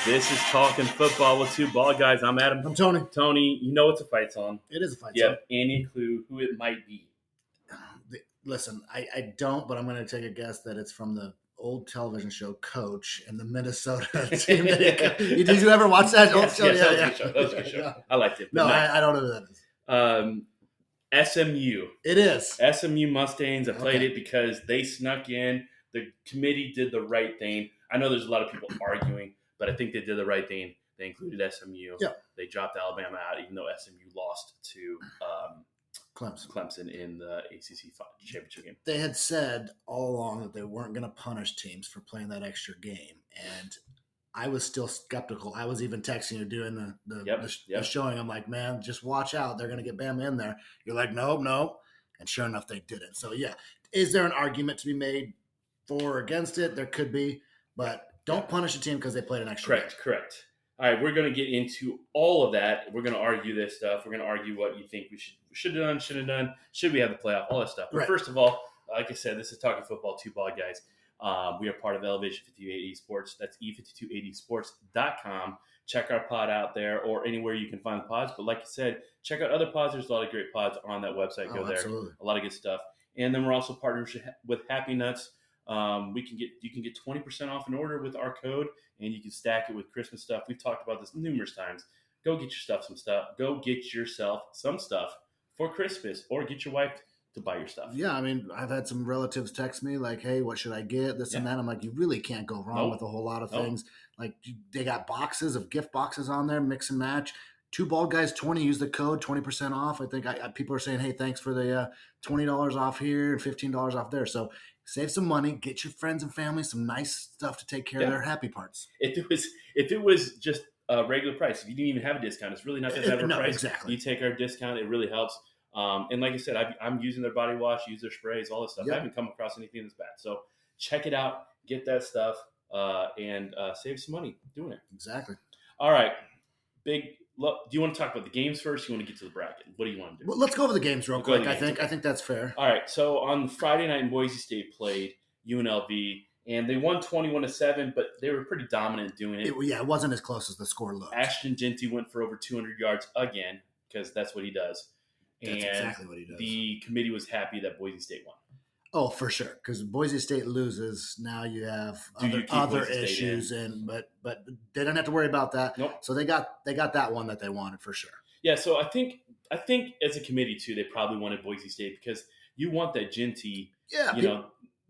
This is Talking Football with Two Ball Guys. I'm Adam. I'm Tony. Tony, you know it's a fight song. It is a fight Do you song. have any clue who it might be? Listen, I don't, but I'm going to take a guess that it's from the old television show Coach and the Minnesota team. Did you ever watch that old show? That was a good show. I liked it. No, I don't know who that is. SMU. It is. SMU Mustangs. I played it because they snuck in. The committee did the right thing. I know there's a lot of people arguing, but I think they did the right thing. They included SMU. Yeah. They dropped Alabama out, even though SMU lost to Clemson in the ACC championship game. They had said all along that they weren't going to punish teams for playing that extra game, and I was still skeptical. I was even texting you doing the showing. I'm like, man, just watch out. They're going to get Bama in there. You're like, no. And sure enough, they didn't. So, yeah. Is there an argument to be made for or against it? There could be, but don't punish a team because they played an extra game. Correct. All right, we're going to get into all of that. We're going to argue this stuff. We're going to argue what you think we should have done, should have done, should we have the playoff, all that stuff. But First of all, like I said, this is Talking Football, Two Ball Guys. We are part of Elevation 5280 Sports. That's e5280sports.com. Check our pod out there or anywhere you can find the pods. But like I said, check out other pods. There's a lot of great pods on that website. Go there. Absolutely. A lot of good stuff. And then we're also partners with Happy Nuts. You can get 20% off an order with our code, and you can stack it with Christmas stuff. We've talked about this numerous times. Go get yourself some stuff. Go get yourself some stuff for Christmas, or get your wife to buy your stuff. Yeah, I mean, I've had some relatives text me like, hey, what should I get? This and that. I'm like, you really can't go wrong with a whole lot of things. Like, they got boxes of gift boxes on there, mix and match. Two Bald Guys 20, use the code, 20% off. I think people are saying, hey, thanks for the $20 off here and $15 off there. So save some money, get your friends and family some nice stuff to take care of their happy parts. If it was just a regular price, if you didn't even have a discount, it's really not that bad of a price. Exactly. You take our discount, it really helps. And like I said, I'm using their body wash, use their sprays, all this stuff. I haven't come across anything that's bad. So check it out, get that stuff, and save some money doing it. Exactly. All right. Do you want to talk about the games first? Or you want to get to the bracket? What do you want to do? Well, let's go over the games real quick. I think that's fair. All right. So on Friday night, Boise State played UNLV, and they won 21-7, but they were pretty dominant doing it. It wasn't as close as the score looked. Ashton Jeanty went for over 200 yards again, because that's what he does. That's exactly what he does. The committee was happy that Boise State won. Oh, for sure. Because Boise State loses, now you have other issues, but they don't have to worry about that. Nope. So they got that one that they wanted for sure. Yeah. So I think as a committee too, they probably wanted Boise State because you want that Jeanty. Yeah.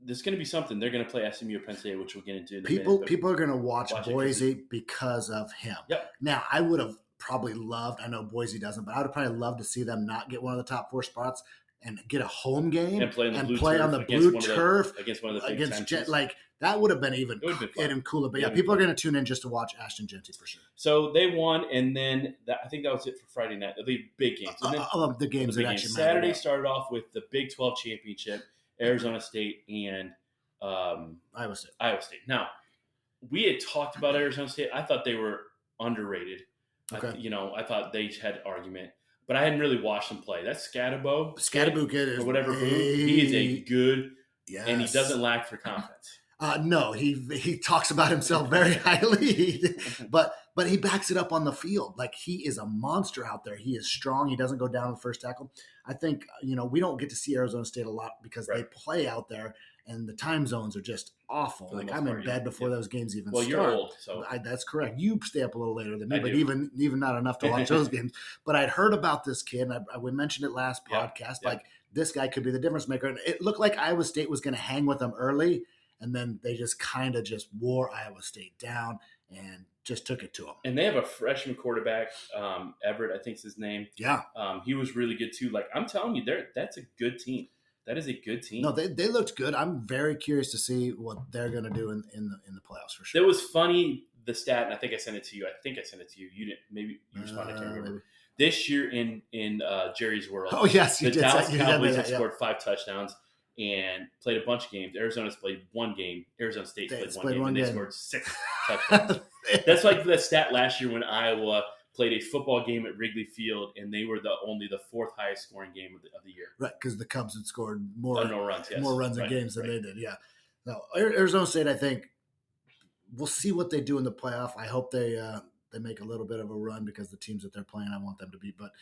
There's going to be something. They're going to play SMU or Penn State, which we'll get into. People are going to watch Boise because of him. Yep. Now I would have probably loved. I know Boise doesn't, but I would have probably loved to see them not get one of the top 4 spots and get a home game and play on the blue turf against one of the Big Ten. Like that would have been even cooler. But people are going to tune in just to watch Ashton Jeanty for sure. So they won, and then I think that was it for Friday night. The big games. And then, the games that actually mattered. Saturday started off with the Big 12 championship, Arizona State and Iowa State. Now, we had talked about Arizona State. I thought they were underrated. Okay. I thought they had argument. But I hadn't really watched him play. That's Scatterbo kid is, or whatever. He is a good, and he doesn't lack for confidence. No, he talks about himself very highly, but he backs it up on the field. Like, he is a monster out there. He is strong. He doesn't go down the first tackle. I think we don't get to see Arizona State a lot because they play out there, and the time zones are just awful. Like, I'm in bed before those games even start. Well, you're old, so that's correct. You stay up a little later than me, but even not enough to watch those games. But I'd heard about this kid, and we mentioned it last podcast. Like, this guy could be the difference maker. And it looked like Iowa State was going to hang with them early, and then they just kind of just wore Iowa State down and just took it to them. And they have a freshman quarterback, Everett, I think is his name. Yeah. He was really good too. Like, I'm telling you, that's a good team. That is a good team. No, they looked good. I'm very curious to see what they're going to do in the playoffs for sure. It was funny, the stat, and I think I sent it to you. You didn't. Maybe you responded. I can't remember. Maybe. This year in Jerry's world. Oh yes, you the did. Dallas Cowboys have scored 5 touchdowns and played a bunch of games. Arizona's played 1 game. Arizona State played one game, and they scored 6 touchdowns. That's like the stat last year when Iowa played a football game at Wrigley Field, and they were only the 4th highest scoring game of the year. Right, because the Cubs had scored more runs in games than they did. Yeah. No, Arizona State, I think, we'll see what they do in the playoff. I hope they make a little bit of a run because the teams that they're playing, I want them to beat. But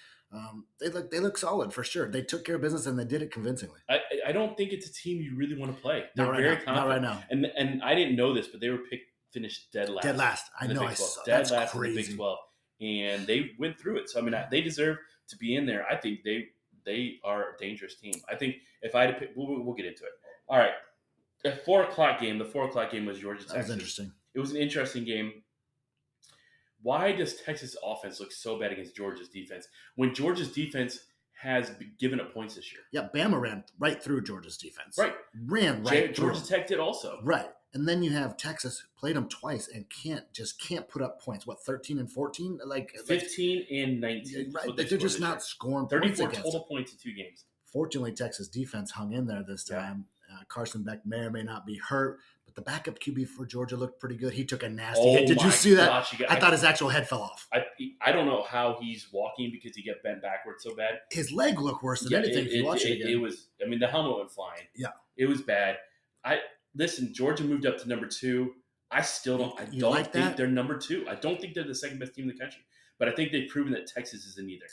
they look solid for sure. They took care of business and they did it convincingly. I don't think it's a team you really want to play. Not right now. And I didn't know this, but they were finished dead last. Dead last. I know. I saw. Dead That's last crazy. in the Big 12, and they went through it. So I mean, they deserve to be in there. I think they are a dangerous team. I think if I had to pick, we'll get into it. All right. The 4:00 game. The 4:00 game was Georgia Texas. That was interesting. It was an interesting game. Why does Texas offense look so bad against Georgia's defense when Georgia's defense has given up points this year? Yeah, Bama ran right through Georgia's defense. Right. Ran right through. Georgia Tech did also. Right. And then you have Texas played them twice and can't put up points. What, 13 and 14? 15 and 19. Right. They're just not scoring 34 total points in 2 games. Fortunately, Texas defense hung in there this time. Carson Beck may or may not be hurt, but the backup QB for Georgia looked pretty good. He took a nasty hit. Did you see that? I thought his actual head fell off. I don't know how he's walking because he got bent backwards so bad. His leg looked worse than anything if you watch it again. It was, I mean, the helmet went flying. Yeah. It was bad. Listen, Georgia moved up to number 2. I still don't. I don't think they're number 2. I don't think they're the second best team in the country. But I think they've proven that Texas isn't either.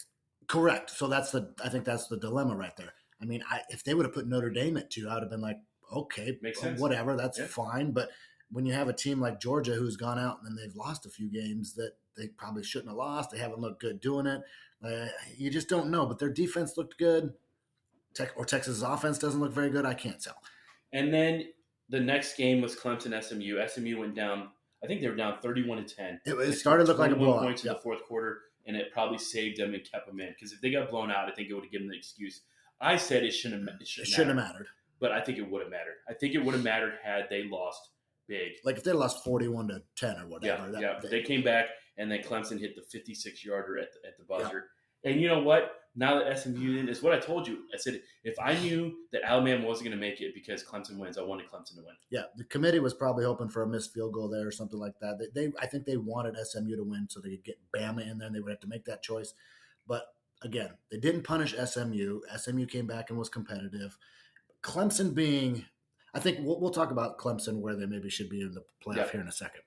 Correct. So I think that's the dilemma right there. I mean, if they would have put Notre Dame at 2, I would have been like, okay, makes sense. Whatever, that's fine. But when you have a team like Georgia who's gone out and then they've lost a few games that they probably shouldn't have lost, they haven't looked good doing it. You just don't know. But their defense looked good. Texas's offense doesn't look very good. I can't tell. And then the next game was Clemson SMU. SMU went down. I think they were down 31-10. It started to look like a blowout. Points in the fourth quarter, and it probably saved them and kept them in. Because if they got blown out, I think it would have given them the excuse. I said it shouldn't have mattered. But I think it would have mattered. I think it would have mattered had they lost big. Like if they lost 41-10 or whatever. They came back, and then Clemson hit the 56-yarder at the buzzer. Yeah. And you know what? Now that SMU did, it's what I told you. I said, if I knew that Alabama wasn't going to make it because Clemson wins, I wanted Clemson to win. Yeah, the committee was probably hoping for a missed field goal there or something like that. I think they wanted SMU to win so they could get Bama in there, and they would have to make that choice. But again, they didn't punish SMU. SMU came back and was competitive. Clemson being, I think we'll talk about Clemson where they maybe should be in the playoff here in a second.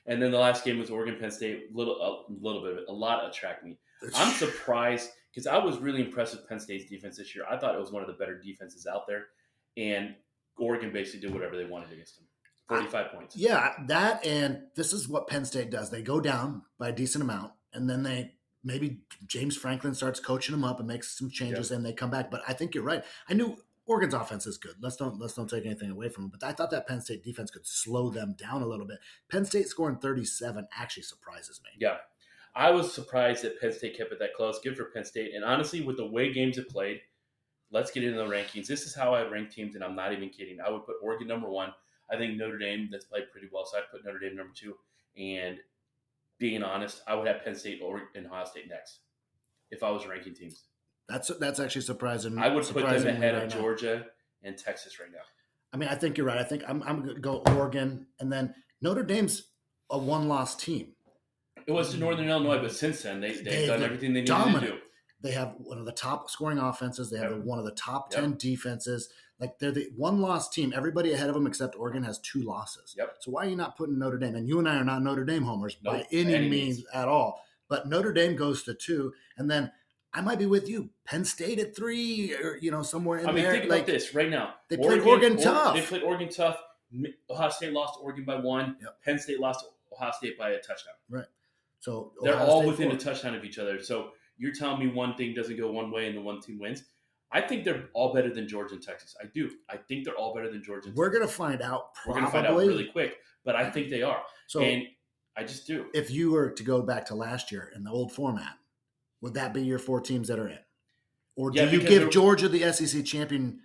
And then the last game was Oregon-Penn State. A little bit of it. A lot attract me. I'm surprised because I was really impressed with Penn State's defense this year. I thought it was one of the better defenses out there. And Oregon basically did whatever they wanted against them. 45 points. Yeah, that and this is what Penn State does. They go down by a decent amount, and then maybe James Franklin starts coaching them up and makes some changes, and they come back. But I think you're right. I knew Oregon's offense is good. Let's don't take anything away from them. But I thought that Penn State defense could slow them down a little bit. Penn State scoring 37 actually surprises me. Yeah. I was surprised that Penn State kept it that close. Good for Penn State. And honestly, with the way games have played, let's get into the rankings. This is how I rank teams, and I'm not even kidding. I would put Oregon number 1. I think Notre Dame, that's played pretty well, so I'd put Notre Dame number 2. And being honest, I would have Penn State and Ohio State next if I was ranking teams. That's actually surprising me. I would put them ahead of Georgia and Texas right now. I mean, I think you're right. I think I'm going to go Oregon, and then Notre Dame's a one-loss team. It was to Northern Illinois, but since then they've done everything they needed to do. They have one of the top scoring offenses. They have one of the top 10 defenses. Like they're the one-loss team. Everybody ahead of them except Oregon has 2 losses. Yep. So why are you not putting Notre Dame? And you and I are not Notre Dame homers by any means at all. But Notre Dame goes to 2, and then I might be with you. Penn State at 3, or somewhere in there. I mean, think about this right now. They played Oregon tough. They played Oregon tough. Ohio State lost to Oregon by 1. Yep. Penn State lost to Ohio State by a touchdown. Right. So they're all within a touchdown of each other. So you're telling me one thing doesn't go one way and the one team wins? I think they're all better than Georgia and Texas. I do. I think they're all better than Georgia and Texas. We're going to find out probably. We're going to find out really quick, but I think they are. So, and I just do. If you were to go back to last year in the old format, would that be your 4 teams that are in? Or do you give Georgia, the SEC champion,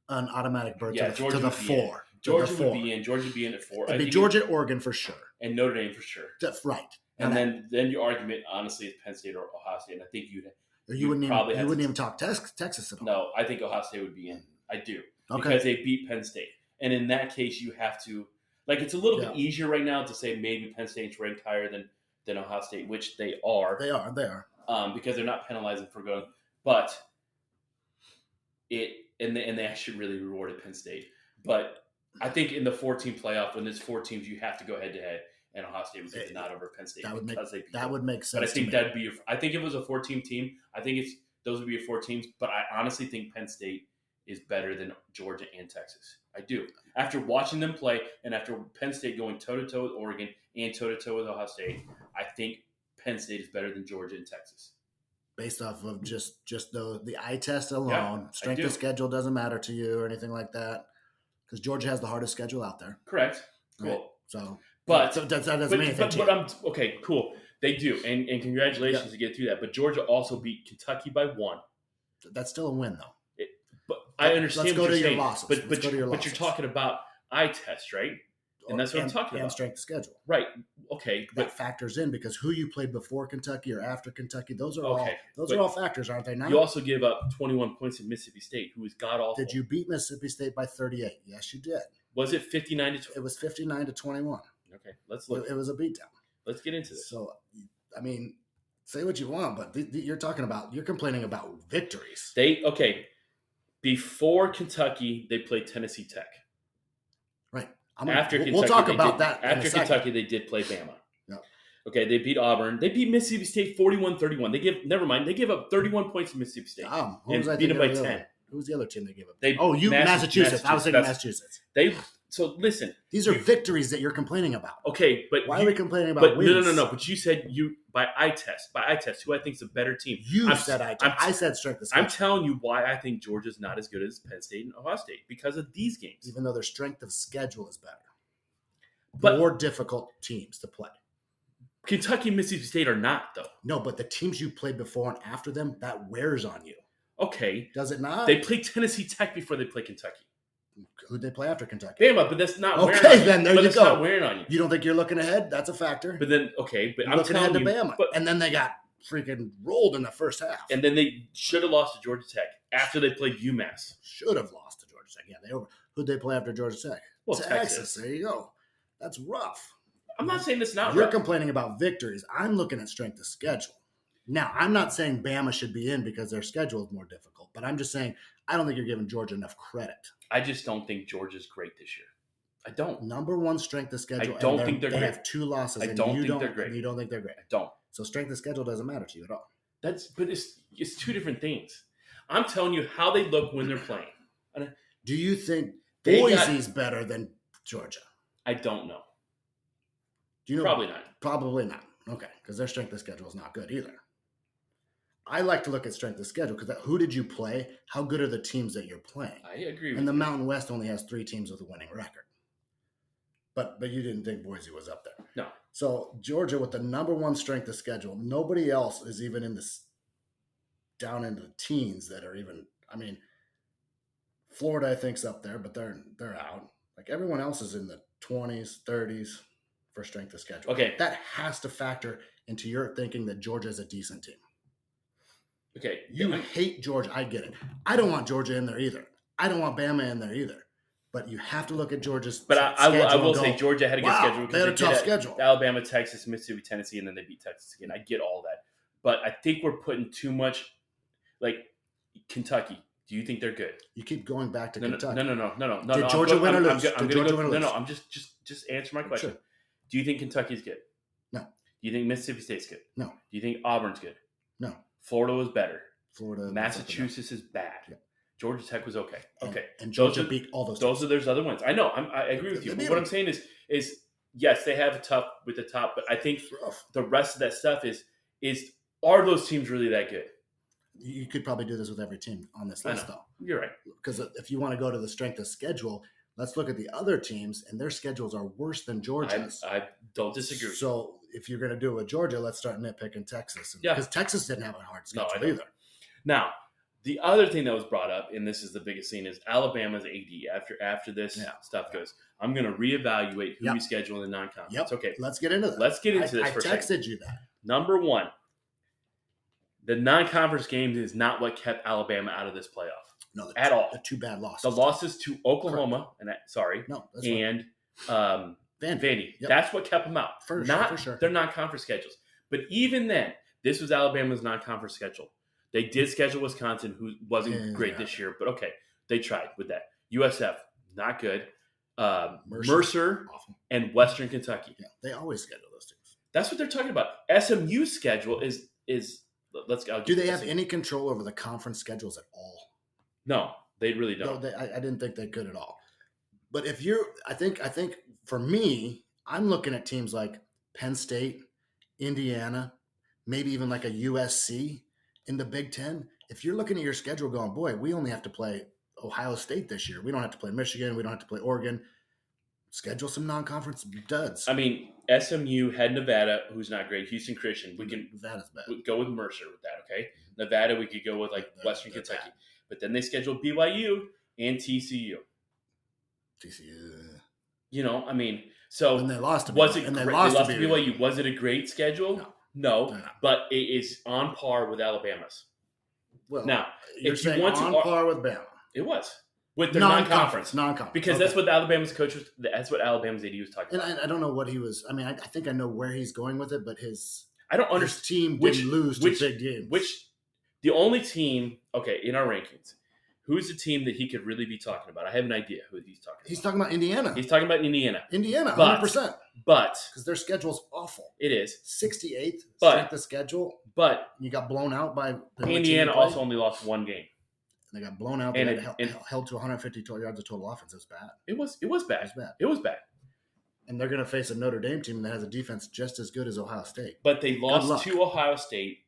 an automatic berth to the 4? Georgia would be in. Georgia would be in at 4. It'd be Georgia, Oregon for sure. And Notre Dame for sure. That's right. And then your argument, honestly, is Penn State or Ohio State. And I think you wouldn't even talk Texas at all. No, I think Ohio State would be in. I do. Okay. Because they beat Penn State. And in that case, you have to – like it's a little bit easier right now to say maybe Penn State's ranked higher than Ohio State, which they are. They are. Because they're not penalizing for going – but they actually really rewarded Penn State. But I think in the 14 playoff, when there's 4 teams, you have to go head to head, and Ohio State would take the nod over Penn State that would make sense. But I think that'd be. I think if it was a 4-team team, I think those would be 4 teams. But I honestly think Penn State is better than Georgia and Texas. I do. After watching them play, and after Penn State going toe to toe with Oregon and toe to toe with Ohio State, I think Penn State is better than Georgia and Texas. Based off of just the eye test alone, strength of schedule doesn't matter to you or anything like that, because Georgia has the hardest schedule out there. Correct. Cool. Right? So that doesn't mean anything. But okay, cool. They do, and congratulations to get through that. But Georgia also beat Kentucky by 1. That's still a win, though. But I understand. Let's go to your losses. But you're talking about eye test, right? And that's what I'm talking about. And strength of schedule. Right. Okay. That factors in because who you played before Kentucky or after Kentucky, those are all factors, aren't they? Not you also give up 21 points in Mississippi State, who is god-awful. Did you beat Mississippi State by 38? Yes, you did. Was it 59 to 20? It was 59-21. Okay, let's look. It was a beatdown. Let's get into this. So, I mean, say what you want, but you're complaining about victories. Before Kentucky, they played Tennessee Tech. Right. We'll talk about that. After Kentucky, they did play Bama. No. Okay, they beat Auburn. They beat Mississippi State 41-31. They gave up 31 points to Mississippi State and beat them by 10. Who was the other team they gave up? Massachusetts. I was thinking Massachusetts. So listen, these are victories that you're complaining about. Okay, but why are we complaining about wins? No. But you said by eye test, who I think is a better team. You said eye test. I said strength of schedule. I'm telling you why I think Georgia's not as good as Penn State and Ohio State because of these games. Even though their strength of schedule is better, but more difficult teams to play. Kentucky and Mississippi State are not, though. No, but the teams you played before and after them, that wears on you. Okay. Does it not? They played Tennessee Tech before they played Kentucky. Who'd they play after Kentucky? Bama, but that's not wearing on you. Okay, then there you go. That's not wearing on you. You don't think you're looking ahead? That's a factor. But then, okay, but I'm looking ahead to Bama. And then they got freaking rolled in the first half. And then they should have lost to Georgia Tech after they played UMass. Should have lost to Georgia Tech. Yeah, who'd they play after Georgia Tech? Well, Texas. There you go. That's rough. I'm not saying it's not You're rough. complaining about victories. I'm looking at strength of schedule. Now, I'm not saying Bama should be in because their schedule is more difficult, but I'm just saying I don't think you're giving Georgia enough credit. I just don't think Georgia's great this year. I don't. Number 1 strength of schedule. I don't think they're great. They have 2 losses. I don't think they're great. You don't think they're great. I don't. So strength of schedule doesn't matter to you at all. But it's 2 different things. I'm telling you how they look when they're playing. Do you think Boise's better than Georgia? I don't know. Do you know? Probably not. Probably not. Okay, because their strength of schedule is not good either. I like to look at strength of schedule because who did you play? How good are the teams that you're playing? I agree with And the Mountain West only has 3 teams with a winning record. But you didn't think Boise was up there. No. So Georgia with the number 1 strength of schedule, nobody else is even in this down into the teens that are even. I mean, Florida I think's up there, but they're out. Like everyone else is in the 20s, 30s for strength of schedule. Okay, that has to factor into your thinking that Georgia is a decent team. Okay, you hate Georgia. I get it. I don't want Georgia in there either. I don't want Bama in there either. But you have to look at Georgia's. But I will say Georgia had a good schedule because they had a tough schedule. Alabama, Texas, Mississippi, Tennessee, and then they beat Texas again. I get all that, but I think we're putting too much. Like Kentucky, do you think they're good? You keep going back to Kentucky. No. Did Georgia win or lose? No. I'm just answer my question. Sure. Do you think Kentucky's good? No. Do you think Mississippi State's good? No. Do you think Auburn's good? No. Florida was better. Massachusetts is bad. Yeah. Georgia Tech was okay. Okay. And Georgia beat all those. There's other ones. I know. I agree with you. But what I'm saying is yes, they have a tough with the top, but I think the rest of that stuff is are those teams really that good? You could probably do this with every team on this list, though. You're right. Because if you want to go to the strength of schedule, let's look at the other teams, and their schedules are worse than Georgia's. I don't disagree. So if you're going to do it with Georgia, let's start nitpicking Texas. Because Texas didn't have a hard schedule either. Now, the other thing that was brought up, and this is the biggest thing, is Alabama's AD. After this stuff goes, I'm going to reevaluate who we schedule in the non-conference. Okay. Let's get into that. Let's get into this for a second. I texted you that. Number 1, the non-conference games is not what kept Alabama out of this playoff. No, at all. The 2 bad losses. The losses to Oklahoma, and Vandy. Yep. That's what kept them out. For sure. Their non-conference schedules. But even then, this was Alabama's non-conference schedule. They did schedule Wisconsin, who wasn't great this year, but okay, they tried with that. USF, not good. Mercer and Western Kentucky. Yeah, they always schedule those teams. That's what they're talking about. SMU's schedule is let's go. Do they have any control over the conference schedules at all? No, they really don't. No, I didn't think they could at all. But I think for me, I'm looking at teams like Penn State, Indiana, maybe even like a USC in the Big Ten. If you're looking at your schedule going, boy, we only have to play Ohio State this year. We don't have to play Michigan. We don't have to play Oregon. Schedule some non-conference duds. I mean, SMU had Nevada, who's not great. Houston Christian. Nevada's bad. We go with Mercer with that, okay? Nevada, we could go with like Western Kentucky. Bad. But then they scheduled BYU and TCU. You know, I mean, so and they lost to BYU. They lost to BYU. Was it a great schedule? No, but it is on par with Alabama's. Well, now, if you want on par with Bama, it was with their non-conference, because that's what Alabama's coach was. That's what Alabama's AD was talking about. And I don't know what he was. I mean, I think I know where he's going with it, but I don't understand. His team didn't lose to big games. The only team, in our rankings, who's the team that he could really be talking about? I have an idea who he's talking about. He's talking about Indiana. He's talking about Indiana. 100%. But because their schedule's awful. It is 68th strength of schedule. But you got blown out by Indiana. Also only lost one game. They got blown out. And held to 150 yards of total offense. It was bad. It was bad. It was bad. And they're going to face a Notre Dame team that has a defense just as good as Ohio State. But they lost to Ohio State.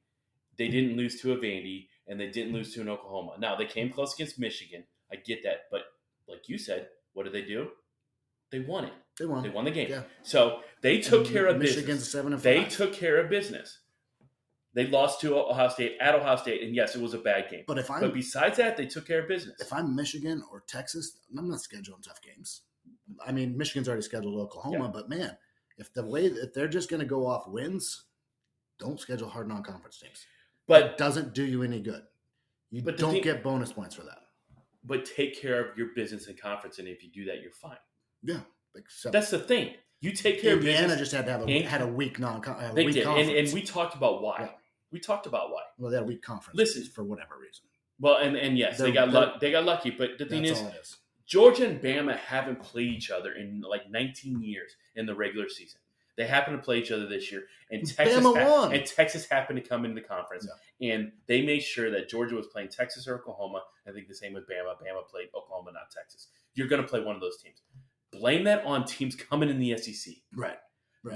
They didn't lose to a Vandy, and they didn't lose to an Oklahoma. Now, they came close against Michigan. I get that. But like you said, what did they do? They won it. They won the game. Yeah. So they took care of business. Michigan's 7-5. They took care of business. They lost to Ohio State at Ohio State, and yes, it was a bad game. But besides that, they took care of business. If I'm Michigan or Texas, I'm not scheduling tough games. I mean, Michigan's already scheduled Oklahoma, but man, if they're just going to go off wins, don't schedule hard non-conference teams. But it doesn't do you any good. You don't get bonus points for that. But take care of your business in conference, and if you do that, you're fine. Yeah, that's the thing. You take care of business. Indiana just had to have a weak non-conference. They did, and we talked about why. Yeah. We talked about why. Well, they had a weak conference. Listen, for whatever reason. Well, and yes, they got lucky. But the thing is, Georgia and Bama haven't played each other in like 19 years in the regular season. They happen to play each other this year, and Texas happened to come into the conference, and they made sure that Georgia was playing Texas or Oklahoma. I think the same with Bama. Bama played Oklahoma, not Texas. You're going to play one of those teams. Blame that on teams coming in the SEC. Right.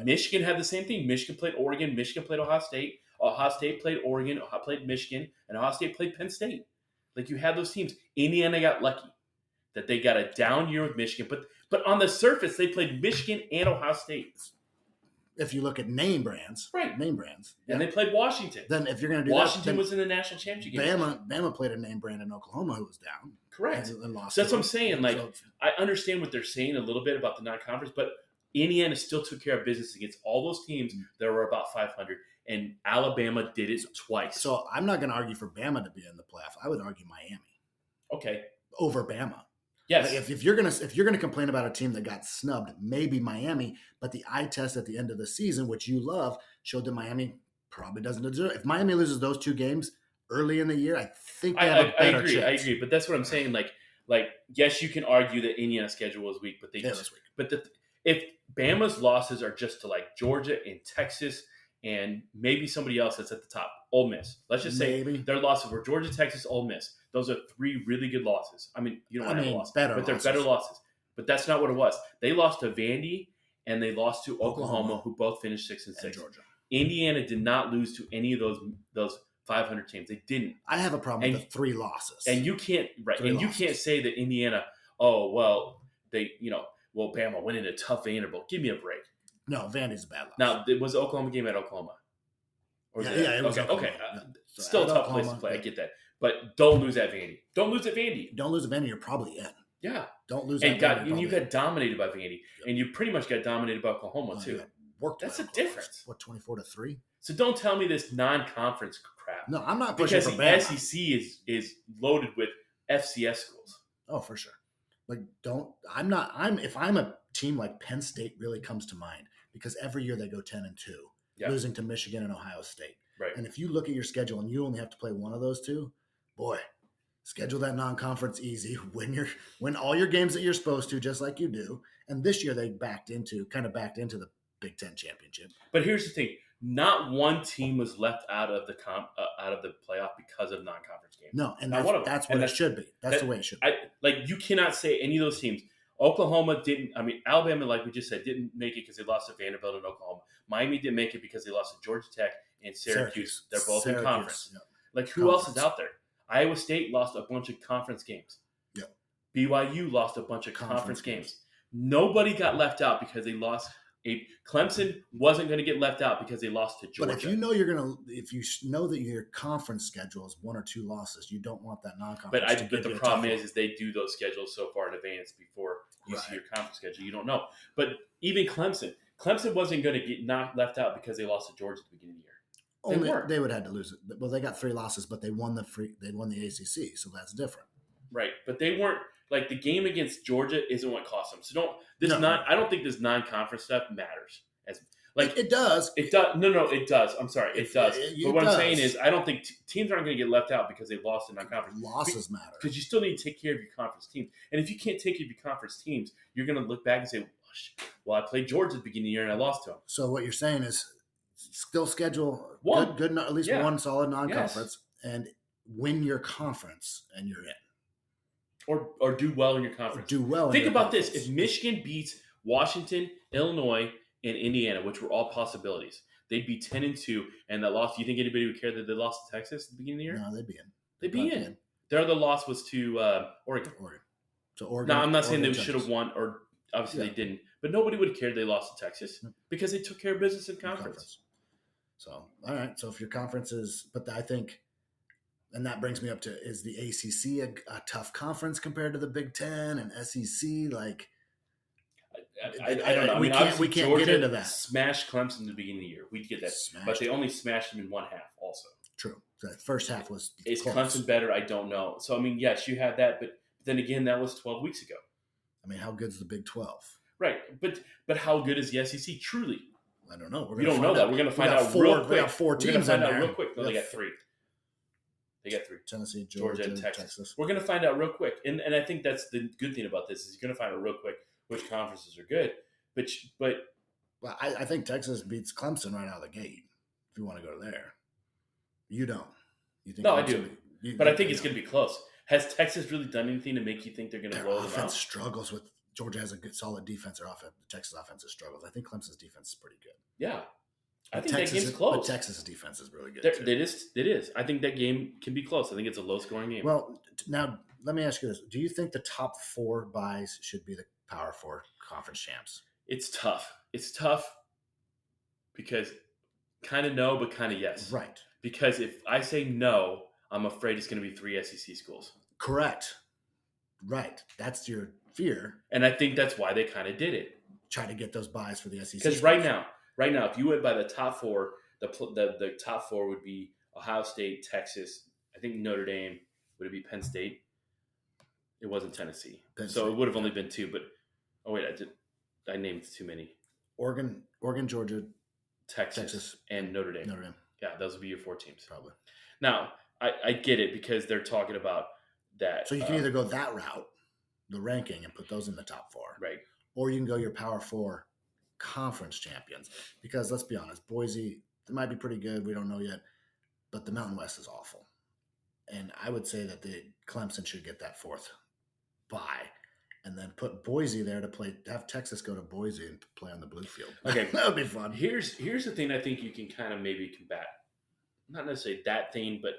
Michigan had the same thing. Michigan played Oregon. Michigan played Ohio State. Ohio State played Oregon. Ohio played Michigan, and Ohio State played Penn State. Like, you had those teams. Indiana got lucky that they got a down year with Michigan, but on the surface, they played Michigan and Ohio State. If you look at name brands, and they played Washington. Then if you're going to do Washington was in the national championship game. Bama played a name brand in Oklahoma who was down. Correct. And lost. So that's what I'm saying. Like, I understand what they're saying a little bit about the non-conference, but Indiana still took care of business against all those teams that were about 500, and Alabama did it twice. So I'm not going to argue for Bama to be in the playoff. I would argue Miami. Okay. Over Bama. Yes. Like if you're gonna complain about a team that got snubbed, maybe Miami, but the eye test at the end of the season, which you love, showed that Miami probably doesn't deserve it. If Miami loses those two games early in the year, I think they have a better chance. I agree, but that's what I'm saying. Like yes, you can argue that Indiana's schedule was weak, but if Bama's losses are just to like Georgia and Texas and maybe somebody else that's at the top, Ole Miss. Let's just say their losses were Georgia, Texas, Ole Miss. Those are three really good losses. I mean, you don't have a loss, but they're better losses. But that's not what it was. They lost to Vandy and they lost to Oklahoma, who both finished 6-6. And Georgia. Indiana did not lose to any of those 500 teams. They didn't. I have a problem with the 3 losses. And you can't you can't say that Indiana. Oh well, Bama went in a tough Vanderbilt. Give me a break. No, Vandy's a bad loss. Now, it was the Oklahoma game at Oklahoma. It was okay. Still a tough place to play. Yeah. I get that. But don't lose at Vandy. Don't lose at Vandy. Don't lose at Vandy. You're probably in. Yeah. Don't lose at Vandy. And you got dominated by Vandy. Yep. And you pretty much got dominated by Oklahoma, too. That's a difference. What, 24-3? So don't tell me this non-conference crap. No, I'm not pushing for Bama. Because the SEC is loaded with FCS schools. Oh, for sure. Like, if I'm a team like Penn State really comes to mind, because every year they go 10-2, losing to Michigan and Ohio State. Right. And if you look at your schedule and you only have to play one of those two, boy, schedule that non-conference easy, win all your games that you're supposed to, just like you do. And this year they backed into the Big Ten championship. But here's the thing: not one team was left out of the playoff because of non-conference games. No, and that's what it should be. That's the way it should be. You cannot say any of those teams. Oklahoma didn't. I mean, Alabama, like we just said, didn't make it because they lost to Vanderbilt and Oklahoma. Miami didn't make it because they lost to Georgia Tech and Syracuse. They're both in conference. Yep. Like, who else is out there? Iowa State lost a bunch of conference games. Yep. BYU lost a bunch of conference games. Nobody got left out because they lost. Clemson wasn't going to get left out because they lost to Georgia. But if you know that your conference schedule is 1 or 2 losses, you don't want that non-conference. But the problem is they do those schedules so far in advance before you see your conference schedule. You don't know. But even Clemson wasn't going to get left out because they lost to Georgia at the beginning of the year. They would have had to lose it. Well, they got 3 losses, but they won the ACC, so that's different. Right, but they weren't. Like, the game against Georgia isn't what cost them. So I don't think this non-conference stuff matters. It does. It does. No, it does. I'm sorry, it does. But what I'm saying is, I don't think teams aren't going to get left out because they lost in non-conference. Losses matter because you still need to take care of your conference teams. And if you can't take care of your conference teams, you're going to look back and say, "Well, I played Georgia at the beginning of the year and I lost to them." So what you're saying is, still schedule good at least one solid non-conference and win your conference, and you're in. Or do well in your conference. Think about this. If Michigan beats Washington, Illinois, and Indiana, which were all possibilities, they'd be 10-2, and that loss. Do you think anybody would care that they lost to Texas at the beginning of the year? No, they'd be in. They'd be in. Their other loss was to Oregon. So Oregon. No, I'm not saying they should have won, or obviously they didn't. But nobody would have cared they lost to Texas because they took care of business in conference. So, all right. So if your conference is, but I think. And that brings me up to, is the ACC a tough conference compared to the Big Ten and SEC? Like, I don't know. We can't get into that. Smashed Clemson at the beginning of the year. We'd get that. But they only smashed them in one half also. True. So the first half was Is close. Clemson better? I don't know. So, I mean, yes, you have that. But then again, that was 12 weeks ago. I mean, how good is the Big 12? Right. But how good is the SEC truly? I don't know. We don't know that. We're going to find out real quick. We got 4 teams in there. Real quick. No, they got 3. They got 3. Tennessee, Georgia, and Texas. We're going to find out real quick. And I think that's the good thing about this is you're going to find out real quick which conferences are good. But well, I think Texas beats Clemson right out of the gate, if you want to go there. You don't. You think no, I do. But I think it's going to be close. Has Texas really done anything to make you think they're going to blow them out? Their offense struggles with – Georgia has a good, solid defense. Their offense, the Texas offense struggles. I think Clemson's defense is pretty good. Yeah. I think that game's close. But Texas' defense is really good, too. It is. I think that game can be close. I think it's a low-scoring game. Well, now, let me ask you this. Do you think the top 4 buys should be the Power 4 conference champs? It's tough. It's tough because kind of no, but kind of yes. Right. Because if I say no, I'm afraid it's going to be 3 SEC schools. Correct. Right. That's your fear. And I think that's why they kind of did it. Try to get those buys for the SEC. Because right now, if you went by the top 4, the top 4 would be Ohio State, Texas. I think Notre Dame. Would it be Penn State? It wasn't Tennessee. So it would have only been 2. But I named too many. Oregon, Georgia, Texas, and Notre Dame. Yeah, those would be your 4 teams. Probably. Now, I get it because they're talking about that. So you can either go that route, the ranking, and put those in the top 4. Right. Or you can go your Power 4 conference champions. Because let's be honest, Boise, they might be pretty good. We don't know yet. But the Mountain West is awful. And I would say that the Clemson should get that 4th bye. And then put Boise there to play. Have Texas go to Boise and play on the blue field. Okay, that would be fun. Here's the thing. I think you can kind of maybe combat. Not necessarily that thing, but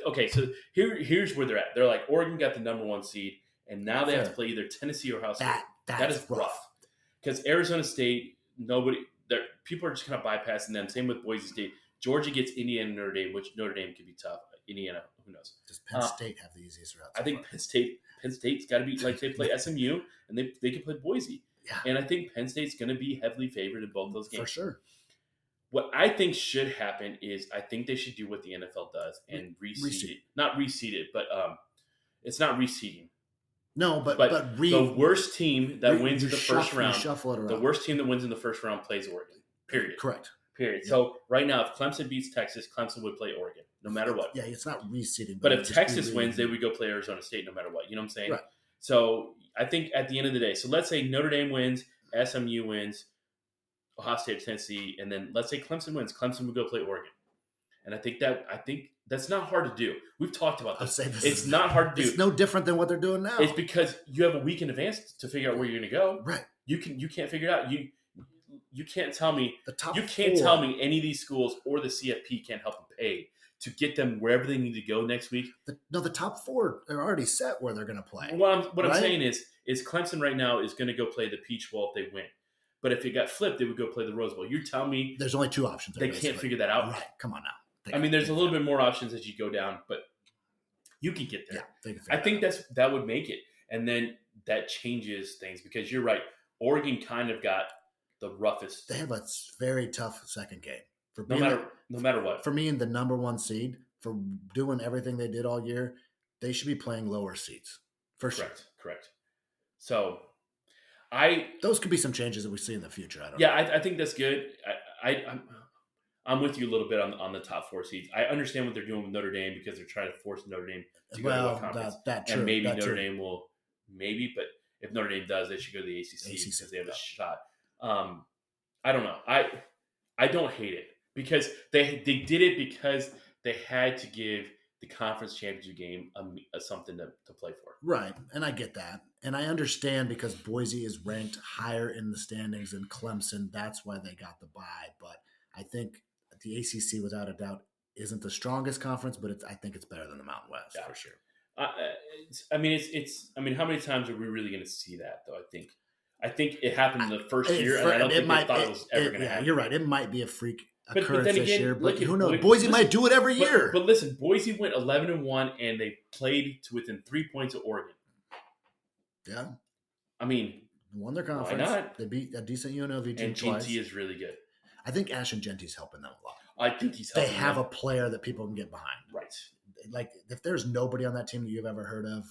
okay. So here's where they're at. They're like Oregon got the number 1 seed, and now they have to play either Tennessee or Ohio State. That is rough. Because Arizona State, people are just kind of bypassing them. Same with Boise State. Georgia gets Indiana and Notre Dame, which Notre Dame could be tough. Indiana, who knows? Does Penn State have the easiest route? I think Penn State's got to be like they play SMU and they can play Boise. Yeah. And I think Penn State's going to be heavily favored in both those games. For sure. What I think should happen is I think they should do what the NFL does and reseed it. Not reseed it, but it's not reseeding. No, but the worst team that wins in the first round. Shuffle it around. The worst team that wins in the first round plays Oregon. Period. Correct. Period. Yep. So right now, if Clemson beats Texas, Clemson would play Oregon, no matter what. Yeah, it's not reseeding. But if Texas wins, they would go play Arizona State, no matter what. You know what I'm saying? Right. So I think at the end of the day, so let's say Notre Dame wins, SMU wins, Ohio State, Tennessee, and then let's say Clemson wins. Clemson would go play Oregon. And I think that's not hard to do. We've talked about this. It's not hard to do. It's no different than what they're doing now. It's because you have a week in advance to figure out where you're going to go. Right. You can't figure it out. You can't tell me tell me any of these schools or the CFP can't help them pay to get them wherever they need to go next week. The top 4 are already set where they're going to play. What I'm saying is Clemson right now is going to go play the Peach Bowl if they win. But if it got flipped, they would go play the Rose Bowl. You're telling me there's only 2 options. They can't figure that out. Right. Come on now. I mean, there's a little bit more options as you go down, but you can get there. Yeah, I think that would make it. And then that changes things because you're right. Oregon kind of got the roughest. They have a very tough second game. No matter what. For me, in the number 1 seed, for doing everything they did all year, they should be playing lower seeds. For sure. Correct. So, those could be some changes that we see in the future. I think that's good. I'm with you a little bit on the top 4 seeds. I understand what they're doing with Notre Dame because they're trying to force Notre Dame to go to a conference. And maybe Notre Dame will, but if Notre Dame does, they should go to the ACC because they have a shot. I don't know. I don't hate it because they did it because they had to give the conference championship game something to play for. Right, and I get that. And I understand because Boise is ranked higher in the standings than Clemson. That's why they got the bye. But I think the ACC, without a doubt, isn't the strongest conference, but I think it's better than the Mountain West for sure. I mean, how many times are we really going to see that, though? I think it happened the first year, and I don't think they thought it was ever going to happen. You're right. It might be a freak occurrence this year, but who knows? Boise might do it every year. But listen, Boise went 11-1, and they played to within 3 points of Oregon. Yeah. I mean, won their conference. Why not? They beat a decent UNLV team and twice. GT is really good. I think Ashton Genty's helping them a lot. I think he's helping them. They have a player that people can get behind. Right. Like, if there's nobody on that team that you've ever heard of,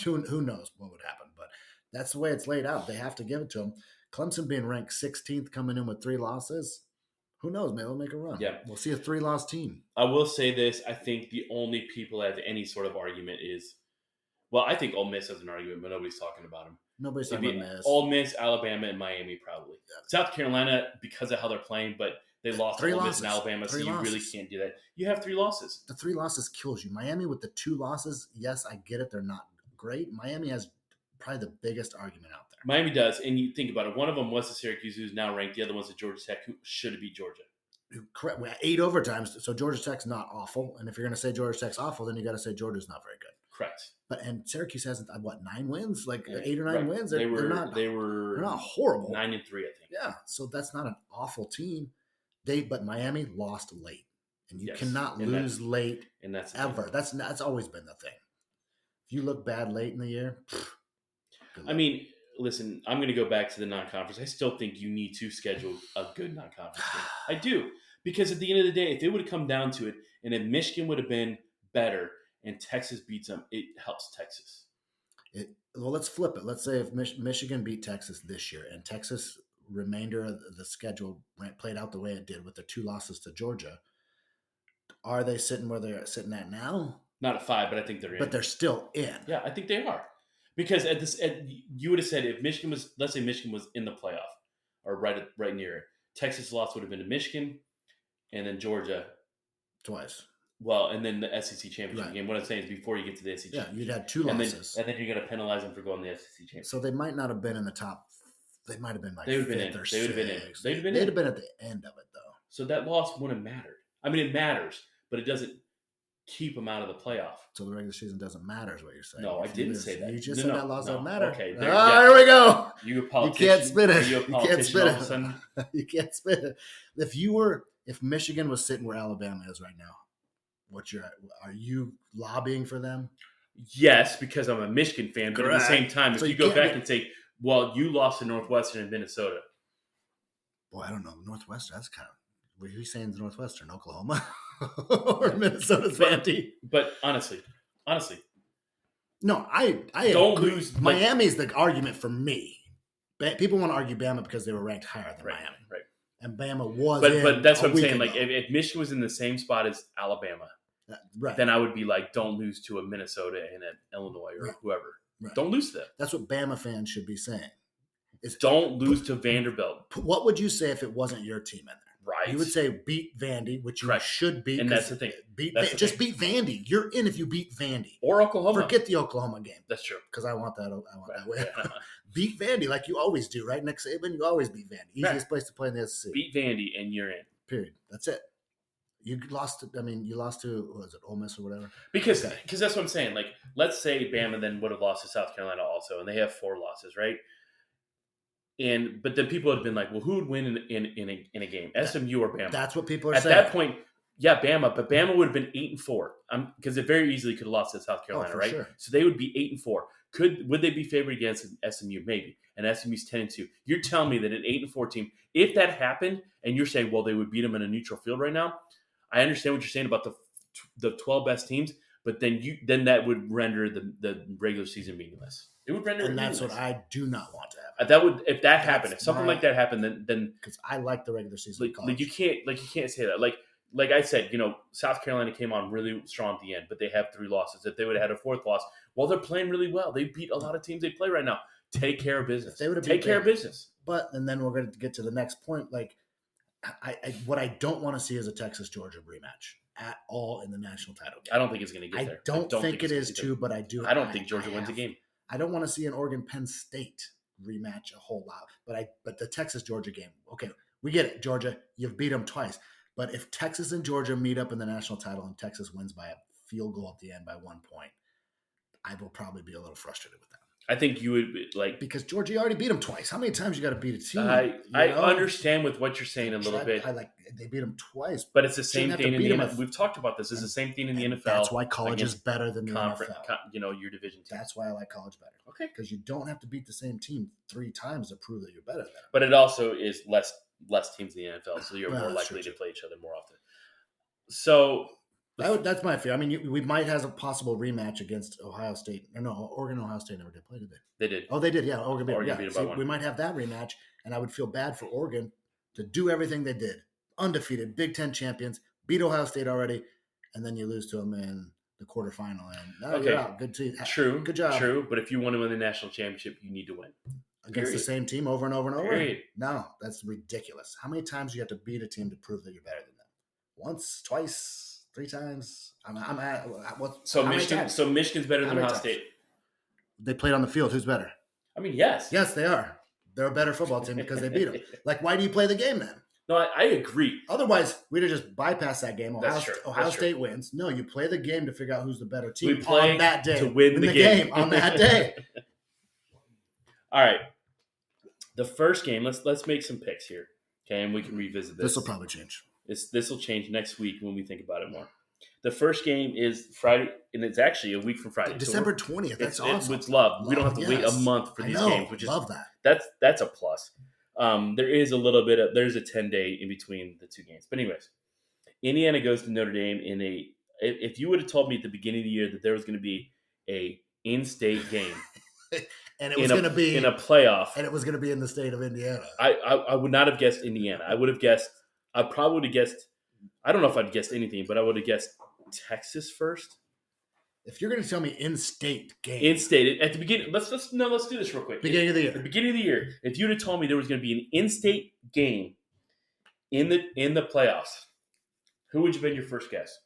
who knows what would happen. But that's the way it's laid out. They have to give it to them. Clemson being ranked 16th, coming in with 3 losses, who knows? Maybe they'll make a run. Yeah. We'll see a 3-loss team. I will say this. I think the only people that have any sort of argument is, well, I think Ole Miss has an argument, but nobody's talking about them. Nobody's talking about Miss. Ole Miss, Alabama, and Miami probably. Yeah. South Carolina, because of how they're playing, but they lost to Ole Miss and Alabama, so you really can't do that. You have 3 losses. The 3 losses kills you. Miami with the 2 losses, yes, I get it. They're not great. Miami has probably the biggest argument out there. Miami does, and you think about it. One of them was the Syracuse, who's now ranked. The other one's the Georgia Tech, who should have beat Georgia. Correct. We had 8 overtimes, so Georgia Tech's not awful. And if you're going to say Georgia Tech's awful, then you got to say Georgia's not very good. Correct. And Syracuse hasn't 9 wins, 8 or 9 wins. They're not horrible. 9-3, I think. Yeah, so that's not an awful team. But Miami lost late, and you cannot lose late, and that's ever. That's always been the thing. If you look bad late in the year, I mean, listen, I'm going to go back to the non-conference. I still think you need to schedule a good non-conference game. I do, because at the end of the day, if it would have come down to it, and if Michigan would have been better and Texas beats them, it helps Texas. Well, let's flip it. Let's say if Michigan beat Texas this year, and Texas remainder of the schedule played out the way it did with the 2 losses to Georgia, are they sitting where they're sitting at now? Not at 5, but I think they're in. But they're still in. Yeah, I think they are. Because you would have said if Michigan was, let's say Michigan was in the playoff or right near it, Texas loss would have been to Michigan and then Georgia. Twice. Well, and then the SEC championship game. What I'm saying is before you get to the SEC championship. Yeah, you'd had 2 losses. And then you're going to penalize them for going to the SEC championship. So they might not have been in the top. They might have been they would have been in. They would have been in. They'd have been at the end of it, though. So that loss wouldn't have mattered. I mean, it matters, but it doesn't keep them out of the playoff. So the regular season doesn't matter is what you're saying. No, I didn't say that. You just said that loss doesn't matter. Okay. Here we go. You can't spin it. You can't spin it. You can't spin it. If Michigan was sitting where Alabama is right now, are you lobbying for them? Yes, because I'm a Michigan fan. But at the same time, if you go back and say, well, you lost to Northwestern and Minnesota. Boy, I don't know. Northwestern, that's kind of – were you saying the Northwestern, Oklahoma? Or Minnesota's fancy? But honestly. No, I don't agree. lose. Miami's the argument for me. People want to argue Bama because they were ranked higher than Miami. Right. And Bama was But that's what I'm saying. Like, if Michigan was in the same spot as Alabama, right, then I would be like, don't lose to a Minnesota and an Illinois or whoever. Right. Don't lose to them. That's what Bama fans should be saying. Don't lose to Vanderbilt. What would you say if it wasn't your team in there? Right. You would say beat Vandy, which you should beat. And that's the thing. Beat Vandy. You're in if you beat Vandy. Or Oklahoma. Forget the Oklahoma game. That's true. Because I want that way. Yeah. Beat Vandy like you always do, right? Nick Saban, you always beat Vandy. Easiest place to play in the SEC. Beat Vandy and you're in. Period. That's it. You lost to, what was it, Ole Miss or whatever? Because that's what I'm saying. Like, let's say Bama then would have lost to South Carolina also, and they have 4 losses, right? But then people would have been like, well, who would win in a game, SMU or Bama? That's what people are saying. At that point, yeah, Bama, but Bama would have been 8-4 because it very easily could have lost to South Carolina, right? Sure. So they would be 8-4. Would they be favored against SMU? Maybe. And SMU's 10-2. You're telling me that an 8-4 team, if that happened, and you're saying, well, they would beat them in a neutral field right now. I understand what you're saying about the 12 best teams, but then that would render the regular season meaningless. It would render, and that's what I do not want to happen. That would, if that happened, if something like that happened, then because I like the regular season. Like you can't say that. Like I said, South Carolina came on really strong at the end, but they have 3 losses. If they would have had a 4th loss, well, they're playing really well. They beat a lot of teams they play right now. Take care of business. They would have take care of business. And then we're going to get to the next point. Like, what I don't want to see is a Texas Georgia rematch at all in the national title game. I don't think it's going to get there. I don't think it is too, but I do. I don't think Georgia wins a game. I don't want to see an Oregon Penn State rematch a whole lot, but the Texas Georgia game. Okay, we get it, Georgia. You've beat them twice, but if Texas and Georgia meet up in the national title and Texas wins by a field goal at the end by 1 point, I will probably be a little frustrated with that. I think you would because Georgia already beat them twice. How many times you got to beat a team? I understand with what you're saying a little bit. They beat them twice, but it's the same thing in the NFL. We've talked about this. It's the same thing in the NFL. That's why college is better than the NFL. Your division team. That's why I like college better. Okay, because you don't have to beat the same team 3 times to prove that you're better than them. But it also is less teams in the NFL, so you're more likely to play each other more often. So. That's my fear. I mean, we might have a possible rematch against Ohio State. No, Oregon and Ohio State never did play, did they? They did. Oh, they did. Yeah, Oregon beat them. We might have that rematch, and I would feel bad for Oregon to do everything they did. Undefeated, Big Ten champions, beat Ohio State already, and then you lose to them in the quarterfinal. And you're out. Good team. True. Good job. True. But if you want to win the national championship, you need to win. Against the same team over and over and over? Period. No, that's ridiculous. How many times do you have to beat a team to prove that you're better than them? Once, twice, 3 times. I'm at what? So Michigan. So Michigan's better than Ohio State. They played on the field. Who's better? I mean, yes. Yes, they are. They're a better football team because they beat them. Like, why do you play the game then? No, I agree. Otherwise, we'd have just bypassed that game. Ohio State wins. No, you play the game to figure out who's the better team on that day. To win the game on that day. All right. The first game. Let's make some picks here. Okay, and we can revisit this. This will probably change. This will change next week when we think about it more. The first game is Friday, and it's actually a week from Friday. December 20th. That's awesome. It's love. We don't have to wait a month for these games, which is love that. That's a plus. There is a little bit of there's a 10-day in between the 2 games. But anyways, Indiana goes to Notre Dame in a. If you would have told me at the beginning of the year that there was going to be a in-state game, and it was going to be in a playoff, and it was going to be in the state of Indiana, I would not have guessed Indiana. I would have guessed. I probably would have guessed. I don't know if I'd guessed anything, but I would have guessed Texas first. If you're going to tell me in-state game, at the beginning, let's do this real quick. Beginning of the year. At the beginning of the year, if you'd have told me there was going to be an in-state game in the playoffs, who would you have been your first guess?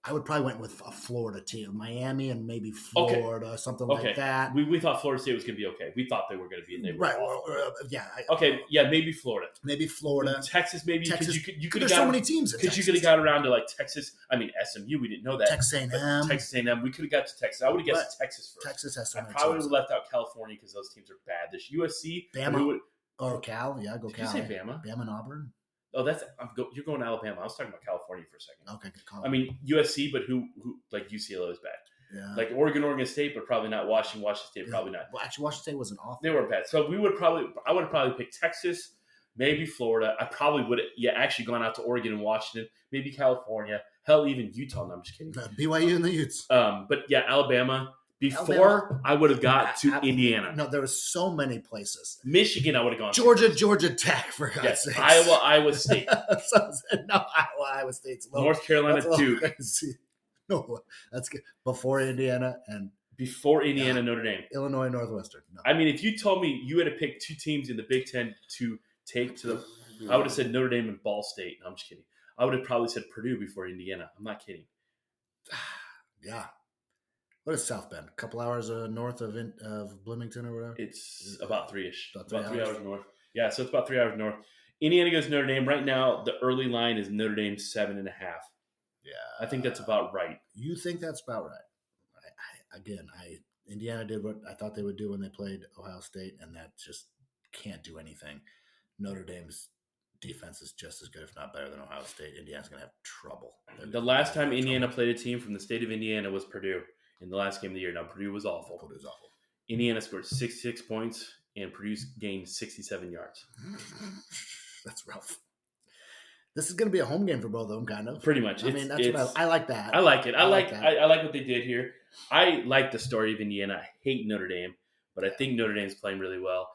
I would probably went with a Florida team, Miami and maybe Florida, something like that. We thought Florida State was going to be okay. We thought they were going to be right. Maybe Florida. Maybe Florida. Texas, maybe. Texas. You could. There's so many teams. Because you could have got around to like Texas. I mean SMU. We didn't know that. Texas A&M. Texas A&M. We could have got to Texas. I would have guessed Texas first. Texas has so many. I probably would have left out California because those teams are bad. This USC, Bama, or Cal. Yeah, go Cal. Did you say Bama? Bama and Auburn. Oh, you're going to Alabama. I was talking about California for a second. Okay, good. I mean USC, but who like UCLA is bad. Yeah. Like Oregon State, but probably not Washington State, probably not. Well, actually, Washington State wasn't awful. They were bad. So I would have probably picked Texas, maybe Florida. I probably would have actually gone out to Oregon and Washington, maybe California, hell, even Utah. No, I'm just kidding. BYU and the Utes. But yeah, Alabama, Before I would have got to Indiana. No, there were so many places. Michigan, I would have gone. Georgia Tech, for God's sake. Iowa State. Iowa State's low. North Carolina, Duke. No, that's good. Before Indiana and Notre Dame. Illinois Northwestern. No. I mean, if you told me you had to pick two teams in the Big Ten to take to the, I would have said Notre Dame and Ball State. No, I'm just kidding. I would have probably said Purdue before Indiana. I'm not kidding. Yeah. What is South Bend? A couple hours north of Bloomington or whatever? It's about 3-ish. About 3 hours north. Yeah, so it's about 3 hours north. Indiana goes Notre Dame. Right now, the early line is Notre Dame 7.5. Yeah. I think that's about right. You think that's about right? Indiana did what I thought they would do when they played Ohio State, and that just can't do anything. Notre Dame's defense is just as good, if not better, than Ohio State. Indiana's going to have trouble. The last time Indiana played a team from the state of Indiana was Purdue in the last game of the year. Now, Purdue was awful. Indiana scored 66 points, and Purdue gained 67 yards. That's rough. This is going to be a home game for both of them, kind of. Pretty much. I mean, I like that. I like it. I like what they did here. I like the story of Indiana. I hate Notre Dame, but I think Notre Dame's playing really well.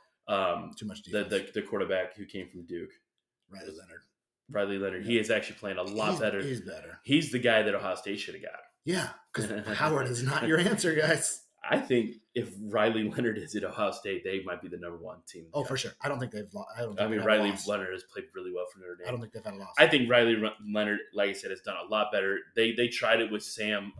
Too much defense. The quarterback who came from Duke. Riley Leonard. Yeah. He is actually playing a lot better. He's better. He's the guy that Ohio State should have got. Yeah, because Howard is not your answer, guys. I think if Riley Leonard is at Ohio State, they might be the number one team. Oh, for sure. I don't think they've lost. Riley Leonard has played really well for Notre Dame. I don't think they've had a loss. I think Riley Leonard, like I said, has done a lot better. They tried it with Sam,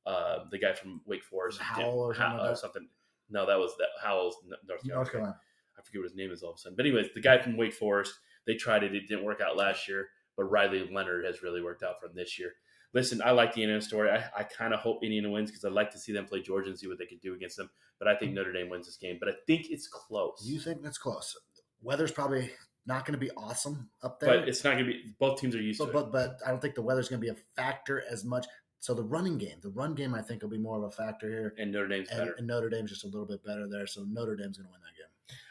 the guy from Wake Forest. Howell or something. No, that was Howell's North Carolina. I forget what his name is all of a sudden. But anyways, the guy from Wake Forest, they tried it. It didn't work out last year. But Riley Leonard has really worked out for him this year. Listen, I like the Indiana story. I kind of hope Indiana wins because I'd like to see them play Georgia and see what they can do against them. But I think Notre Dame wins this game. But I think it's close. You think that's close? Weather's probably not going to be awesome up there. But it's not going to be – both teams are used to it. But I don't think the weather's going to be a factor as much. So the run game, I think, will be more of a factor here. And Notre Dame's better. And Notre Dame's just a little bit better there. So Notre Dame's going to win that game.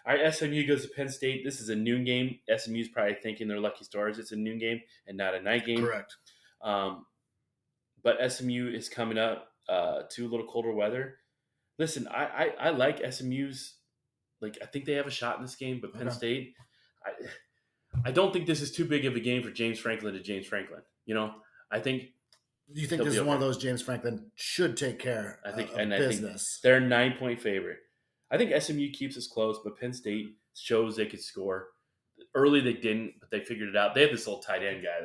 All right, SMU goes to Penn State. This is a noon game. SMU's probably thinking they're lucky stars. It's a noon game and not a night game. Correct. But SMU is coming up to a little colder weather. Listen, I like SMU's. Like, I think they have a shot in this game, but Penn State, I don't think this is too big of a game for James Franklin to James Franklin. You know, I think. Do you think this is one of those James Franklin should take care of business? I think they're a 9-point favorite. I think SMU keeps us close, but Penn State shows they could score. Early they didn't, but they figured it out. They have this little tight end guy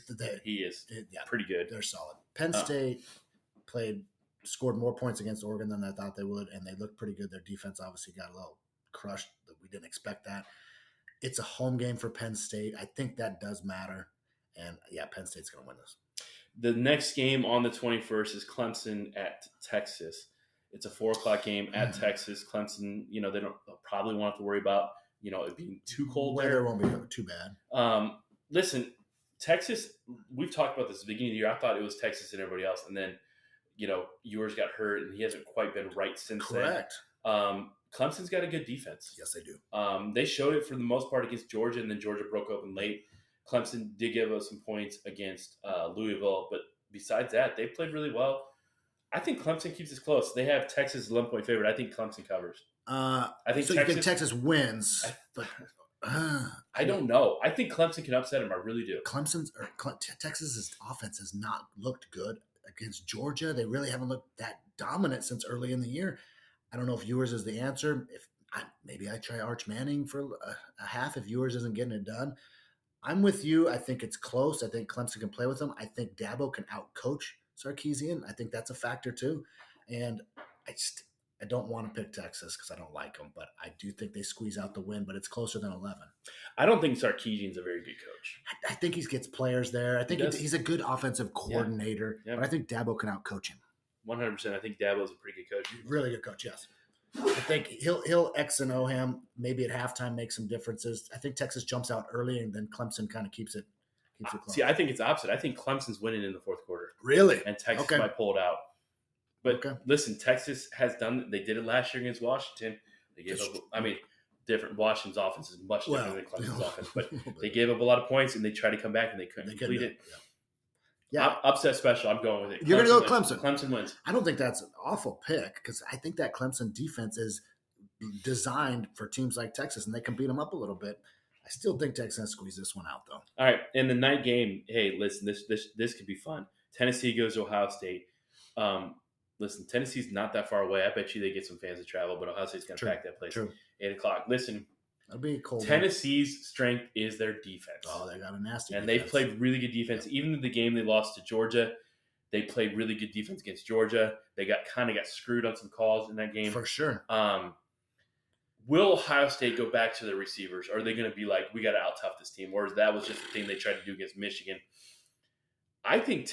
that he is pretty good. They're solid. Penn State scored more points against Oregon than I thought they would, and they looked pretty good. Their defense obviously got a little crushed. We didn't expect that. It's a home game for Penn State. I think that does matter. And, Penn State's going to win this. The next game on the 21st is Clemson at Texas. It's a 4:00 game at Texas. Clemson, they'll probably won't have to worry about, it being too cold there. Weather won't be too bad. Listen, Texas, we've talked about this at the beginning of the year. I thought it was Texas and everybody else. And then, Ewers got hurt, and he hasn't quite been right since Correct. then. Clemson's got a good defense. Yes, they do. They showed it for the most part against Georgia, and then Georgia broke open late. Clemson did give us some points against Louisville, but besides that, they played really well. I think Clemson keeps it close. They have Texas 11-point favorite. I think Clemson covers. You think Texas wins? I don't know. I think Clemson can upset them. I really do. Texas's offense has not looked good against Georgia. They really haven't looked that dominant since early in the year. I don't know if Ewers is the answer. Maybe I try Arch Manning for a half if Ewers isn't getting it done. I'm with you. I think it's close. I think Clemson can play with them. I think Dabo can outcoach Sarkisian. I think that's a factor too. And I don't want to pick Texas because I don't like them, but I do think they squeeze out the win, but it's closer than 11. I don't think Sarkisian's a very good coach. I think he gets players there. I think he's a good offensive coordinator, but I think Dabo can outcoach him. 100%. I think Dabo's a pretty good coach. Really good coach, yes. I think he'll X and O him. Maybe at halftime make some differences. I think Texas jumps out early, and then Clemson kind of keeps it close. See, I think it's opposite. I think Clemson's winning in the fourth quarter. Really? And Texas might pull it out. But listen, Texas has done. They did it last year against Washington. They gave up. Different. Washington's offense is much different than Clemson's offense, but they gave up a lot of points, and they tried to come back, and they couldn't complete it. Yeah. Upset special. I'm going with it. You're going to go Clemson. Clemson wins. I don't think that's an awful pick because I think that Clemson defense is designed for teams like Texas, and they can beat them up a little bit. I still think Texas squeeze this one out, though. All right. In the night game, hey, listen, this could be fun. Tennessee goes to Ohio State. Listen, Tennessee's not that far away. I bet you they get some fans to travel, but Ohio State's going to pack that place. True. 8 o'clock. Listen, that'll be cold. Tennessee's strength is their defense. Oh, they got a nasty and defense. They've played really good defense. Even in the game they lost to Georgia, they played really good defense against Georgia. They got screwed on some calls in that game. For sure. Will Ohio State go back to their receivers? Or are they going to be like, we got to out-tough this team? Or that was just the thing they tried to do against Michigan? I think,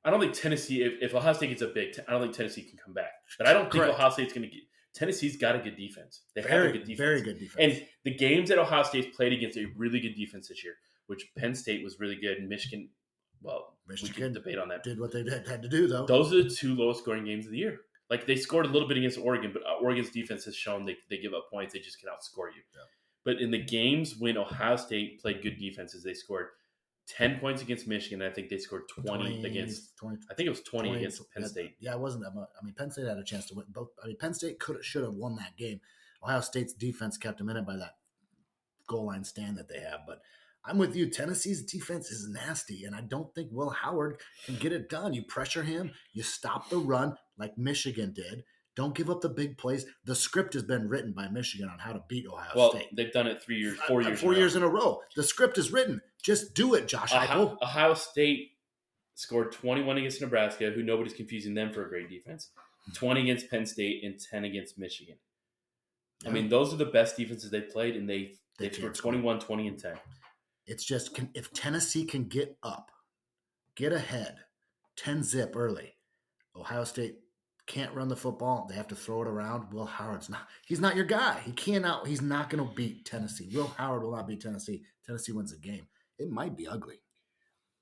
I don't think Tennessee, if Ohio State gets a big, I don't think Tennessee can come back. But I don't think Ohio State's going to get, Tennessee's got a good defense. They have a good defense. Very good defense. And the games that Ohio State's played against a really good defense this year, which Penn State was really good, and Michigan, we can debate on that. Did what they had to do, though. Those are the 2 lowest scoring games of the year. Like, they scored a little bit against Oregon, but Oregon's defense has shown they give up points. They just can outscore you. Yeah. But in the games when Ohio State played good defenses, they scored 10 points against Michigan. I think they scored 20 against – I think it was 20 against Penn State. Yeah, it wasn't that much. I mean, Penn State had a chance to win both. I mean, Penn State should have won that game. Ohio State's defense kept them in it by that goal line stand that they have. But I'm with you. Tennessee's defense is nasty, and I don't think Will Howard can get it done. You pressure him. You stop the run like Michigan did. Don't give up the big plays. The script has been written by Michigan on how to beat Ohio State. They've done it 4 years in a row. The script is written. Just do it, Josh Heupel. Ohio State scored 21 against Nebraska, who nobody's confusing them for a great defense, 20 against Penn State, and 10 against Michigan. Yeah. I mean, those are the best defenses they've played, and they've scored 21, 20, and 10. It's just if Tennessee can get up, get ahead, 10-zip early, Ohio State can't run the football. They have to throw it around. Will Howard's not. He's not your guy. He's not going to beat Tennessee. Will Howard will not beat Tennessee. Tennessee wins the game. It might be ugly.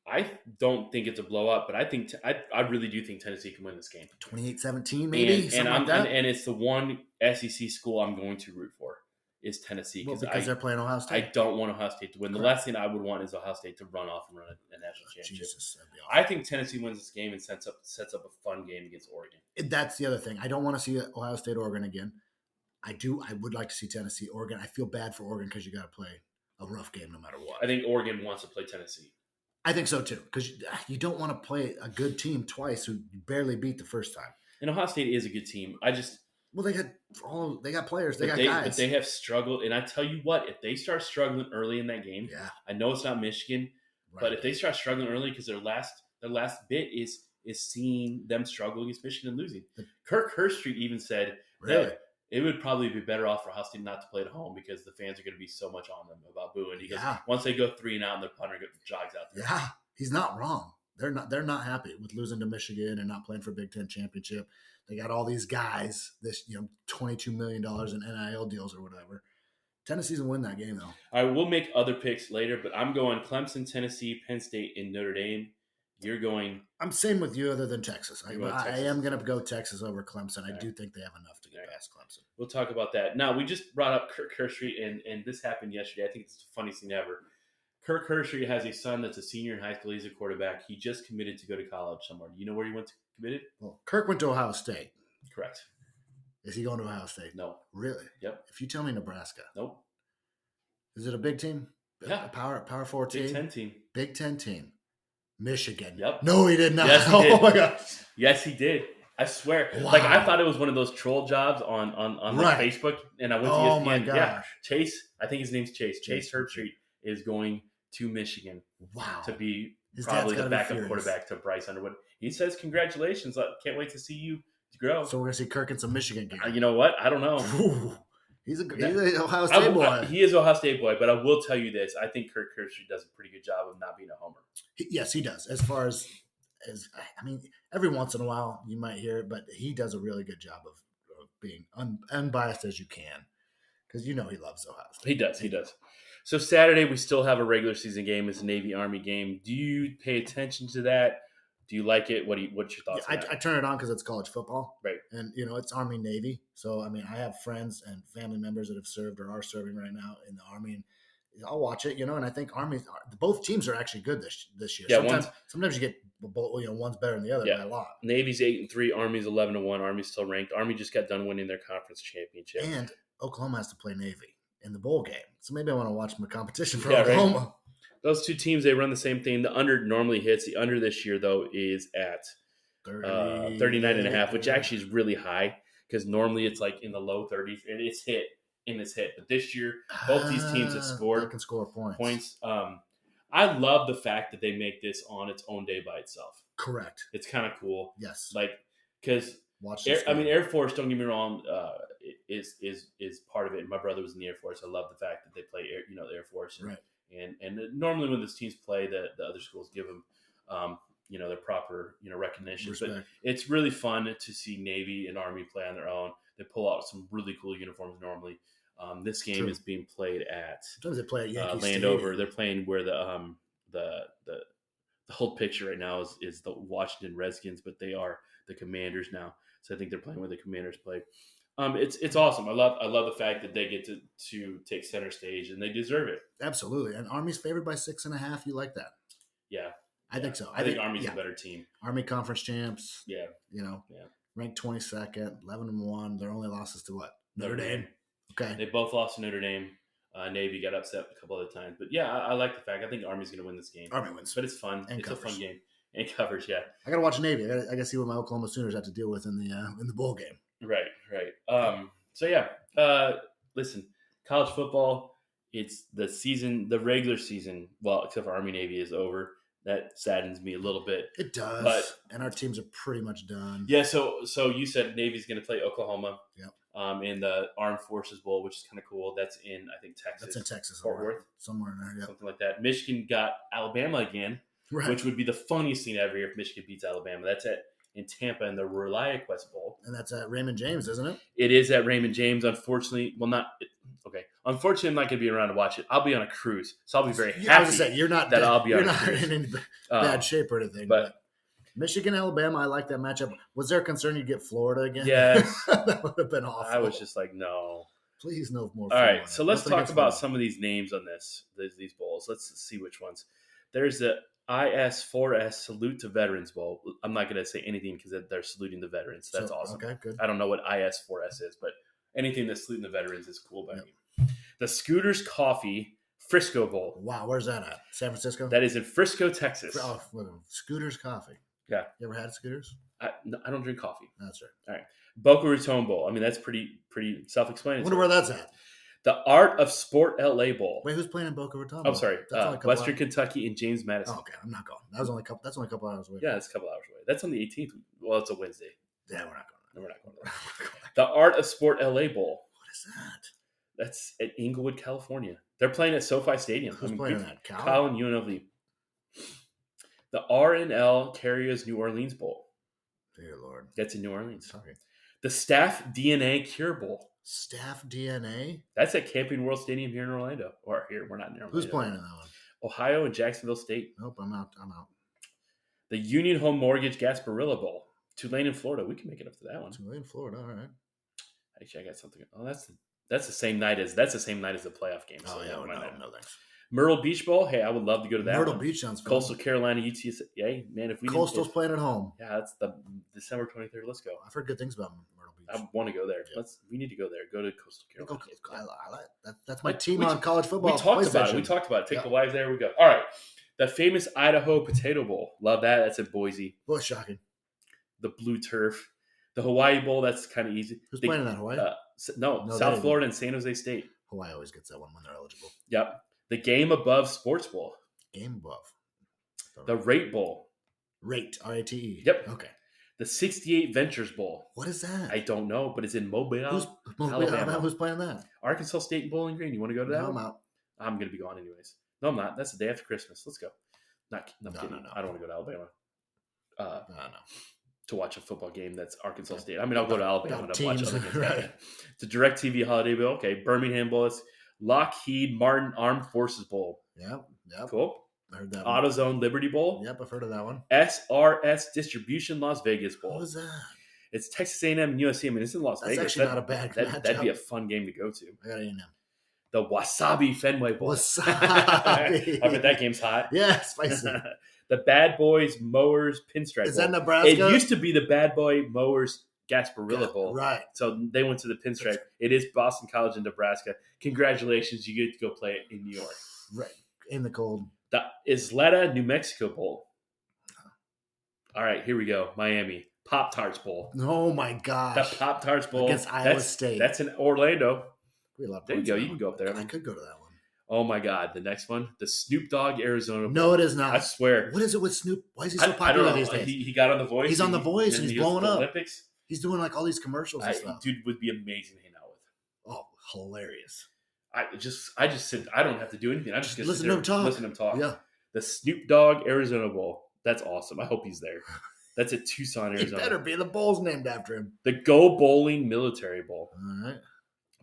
I don't think it's a blowout, but I think I really do think Tennessee can win this game. 28-17 maybe, and it's the one SEC school I'm going to root for is Tennessee because they're playing Ohio State. I don't want Ohio State to win. The last thing I would want is Ohio State to run off and run a national championship. Jesus, I think Tennessee wins this game and sets up a fun game against Oregon. That's the other thing. I don't want to see Ohio State Oregon again. I would like to see Tennessee Oregon. I feel bad for Oregon because you got to play a rough game no matter what. I think Oregon wants to play Tennessee. I think so too, because you don't want to play a good team twice who barely beat the first time. And Ohio State is a good team. They got players, they got guys. But they have struggled, and I tell you what, if they start struggling early in that game, I know it's not Michigan, but if they start struggling early because their last bit is seeing them struggle against Michigan and losing. Kirk Herbstreit even said that it would probably be better off for Ohio State not to play at home because the fans are going to be so much on them about booing. Because once they go 3-0 and their punter jogs out there. Yeah, he's not wrong. They're not happy with losing to Michigan and not playing for Big Ten championship. They got all these guys, this $22 million in NIL deals or whatever. Tennessee's gonna win that game though. All right, we'll make other picks later, but I'm going Clemson, Tennessee, Penn State, and Notre Dame. You're going. I'm same with you, other than Texas. I am going to go Texas over Clemson. I do think they have enough to get past Clemson. We'll talk about that. Now, we just brought up Kirk Herbstreit, and this happened yesterday. I think it's the funniest thing ever. Kirk Herbstreit has a son that's a senior in high school. He's a quarterback. He just committed to go to college somewhere. Do you know where he went to committed? Well, Kirk went to Ohio State. Correct. Is he going to Ohio State? No. Really? Yep. If you tell me Nebraska. Nope. Is it a big team? Yeah. A Power 4 team? Big 10 team. Big 10 team. Michigan. Yep. No, he did not. Yes, he did. Oh my gosh. Yes, he did. I swear. Wow. Like, I thought it was one of those troll jobs on like Facebook, and I went to ESPN. Oh my gosh. Yeah. Chase, I think his name's Chase. Chase Herbstreit is going to Michigan. Wow. To be probably the backup quarterback to Bryce Underwood. He says, congratulations. I can't wait to see you grow. So we're going to see Kirk in some Michigan games. You know what? I don't know. He's an Ohio State boy. He is Ohio State boy, but I will tell you this. I think Kirk Herbstreit does a pretty good job of not being a homer. Yes, he does. As far as I mean, every once in a while you might hear it, but he does a really good job of being unbiased as you can because he loves Ohio State. He does. So Saturday we still have a regular season game. It's a Navy-Army game. Do you pay attention to that? Do you like it? What's your thoughts on that? I turn it on because it's college football. Right. And, it's Army-Navy. So, I mean, I have friends and family members that have served or are serving right now in the Army. And I'll watch it. And I think both teams are actually good this year. Yeah, sometimes you get one's better than the other by a lot. Navy's 8-3, Army's 11-1. Army's still ranked. Army just got done winning their conference championship, and Oklahoma has to play Navy in the bowl game. So maybe I want to watch my competition for Oklahoma. Right. Those two teams, they run the same thing. The under normally hits. The under this year, though, is at 39.5, which actually is really high because normally it's like in the low 30s, and it's hit in this hit. But this year, both these teams have scored. They can score points. I love the fact that they make this on its own day by itself. Correct. It's kind of cool. Yes. Because Air Force, don't get me wrong, is part of it. My brother was in the Air Force. I love the fact that they play the Air Force. And, right. And normally when these teams play, the other schools give them, their proper, recognition. Respect. But it's really fun to see Navy and Army play on their own. They pull out some really cool uniforms normally. This game is being played at sometimes they play at Yankee Landover. Stadium. They're playing where the whole picture right now is the Washington Redskins, but they are the Commanders now. So I think they're playing where the Commanders play. It's awesome. I love the fact that they get to take center stage, and they deserve it. Absolutely. And Army's favored by 6.5. You like that? Yeah, I think so. I think Army's a better team. Army conference champs. Yeah, ranked 22nd, 11-1. Their only losses to what? Notre Dame. Okay. They both lost to Notre Dame. Navy got upset a couple other times, but I like the fact. I think Army's going to win this game. Army wins, but it's fun. It's a fun game and covers. Yeah, I got to watch Navy. I got to see what my Oklahoma Sooners have to deal with in the bowl game. Right. Listen, college football. It's the season, the regular season. Well, except for Army Navy is over. That saddens me a little bit. It does. And our teams are pretty much done. Yeah. So you said Navy's going to play Oklahoma. Yep. In the Armed Forces Bowl, which is kind of cool. That's in, I think, Texas. That's in Texas. Fort Worth. Somewhere in there, yeah. Something like that. Michigan got Alabama again, right, which would be the funniest thing ever if Michigan beats Alabama. That's in Tampa in the ReliaQuest Bowl. And that's at Raymond James, isn't it? It is at Raymond James. Unfortunately, Unfortunately, I'm not going to be around to watch it. I'll be on a cruise, so I'll be very happy. I was going to say, you're not I'll be on a cruise. In any bad shape or anything. But Michigan, Alabama, I like that matchup. Was there a concern you'd get Florida again? Yes. That would have been awful. I was just like, no. Please no more. All right, so let's talk about some of these names on these bowls. Let's see which ones. There's the IS4S Salute to Veterans Bowl. I'm not going to say anything because they're saluting the veterans. That's awesome. Okay, good. I don't know what IS4S is, but anything that's saluting the veterans is cool by me. The Scooters Coffee Frisco Bowl. Wow, where's that at? San Francisco? That is in Frisco, Texas. Oh, Scooters Coffee. Yeah. You ever had Scooters? I don't drink coffee. That's right. All right. Boca Raton Bowl. I mean, that's pretty self-explanatory. I wonder where that's at. The Art of Sport LA Bowl. Wait, who's playing in Boca Raton? I'm sorry. Western Kentucky and James Madison. Oh, okay. I'm not going. That's only a couple hours away. Yeah, it's a couple hours away. That's on the 18th. Well, it's a Wednesday. Yeah, we're not going. No, we're not going to that. The Art of Sport LA Bowl. What is that? That's at Inglewood, California. They're playing at SoFi Stadium. Who's playing that? Cal and UNLV. The R&L Carriers New Orleans Bowl. Dear Lord. That's in New Orleans. Okay. The Staff DNA Cure Bowl. Staff DNA? That's at Camping World Stadium here in Orlando. Or here, we're not in Orlando. Who's playing in that one? Ohio and Jacksonville State. Nope, I'm out. The Union Home Mortgage Gasparilla Bowl. Tulane in Florida. We can make it up to that one. Tulane, Florida. All right. Actually, I got something. Oh, that's the same night as the playoff game. So no thanks. Myrtle Beach Bowl. Hey, I would love to go to that. Myrtle Beach sounds fun. Coastal Carolina, UTSA. Man, if we Coastal's playing at home. Yeah, that's the December 23rd. Let's go. I've heard good things about Myrtle Beach. I want to go there. Yeah. We need to go there. Go to Coastal Carolina. I like that. That's my team on college football. We talked about it. Take the wives there. We go. All right. The famous Idaho Potato Bowl. Love that. That's in Boise. Well, shocking. The Blue Turf. The Hawaii Bowl. That's kind of easy. Who's playing in that, Hawaii? No, South Florida and San Jose State. Hawaii always gets that one when they're eligible. Yep. The Game Above Sports Bowl. Game Above. The Rate Bowl. Rate. RATE. Yep. Okay. The 68 Ventures Bowl. What is that? I don't know, but it's in Mobile, Alabama. Who's playing that? Arkansas State and Bowling Green. You want to go to that? No, I'm out. I'm going to be gone anyways. No, I'm not. That's the day after Christmas. Let's go. No, kidding. I don't want to go to Alabama. No. To watch a football game that's Arkansas State. I mean, I'll go to Alabama to watch other games. Right. It's a DirecTV Holiday Bowl. Okay, Birmingham Bowl. It's Lockheed Martin Armed Forces Bowl. Yep. Cool. I heard that AutoZone Liberty Bowl. Yep, I've heard of that one. SRS Distribution Las Vegas Bowl. What was that? It's Texas A&M and USC. I mean, it's in Las Vegas. That's actually not a bad matchup. That'd be a fun game to go to. I got A&M. The Wasabi Fenway Bowl. Wasabi. I bet that game's hot. Yeah, spicy. The Bad Boys Mowers Pinstripe Bowl. Is that Nebraska? It used to be the Bad Boy Mowers Gasparilla Bowl. Right. So they went to the Pinstripe. It is Boston College in Nebraska. Congratulations. You get to go play it in New York. Right. In the cold. The Isleta New Mexico Bowl. All right, here we go. Miami. Pop-Tarts Bowl. Oh, my gosh. The Pop-Tarts Bowl. Against Iowa State. That's in Orlando. There you go. You can go up there. I could go to that one. Oh, my God. The next one. The Snoop Dogg Arizona Bowl. No, it is not. I swear. What is it with Snoop? Why is he so popular these days? He got on The Voice. He's on The Voice, and he's blowing up. Olympics. He's doing like all these commercials and stuff. Dude would be amazing to hang out with. Oh, hilarious. I just said I don't have to do anything. I just listen to him talk. Listen to him talk. Yeah. The Snoop Dogg Arizona Bowl. That's awesome. I hope he's there. That's at Tucson, Arizona. He better be. The bowl's named after him. The Go Bowling Military Bowl. All right.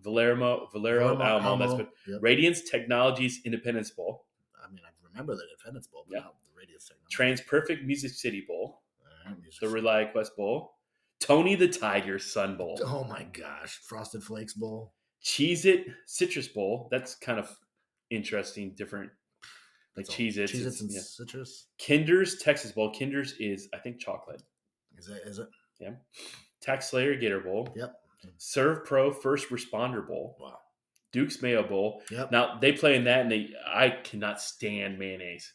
Valero Alamo. That's good. Yep. Radiance Technologies Independence Bowl. I mean, I remember the Independence Bowl, but not the Radiance Trans Technologies. Perfect Music City Bowl. The Rely Quest Bowl. Tony the Tiger Sun Bowl. Oh my gosh. Frosted Flakes Bowl. Cheez-It Citrus Bowl. That's kind of interesting, different. Like Cheez-Its. Cheez-Its and citrus. Kinder's Texas Bowl. Kinder's is, I think, chocolate. Is it? Yeah. Tax Slayer Gator Bowl. Yep. Serve Pro First Responder Bowl. Wow. Duke's Mayo Bowl. Yep. Now, they play in that, and I cannot stand mayonnaise.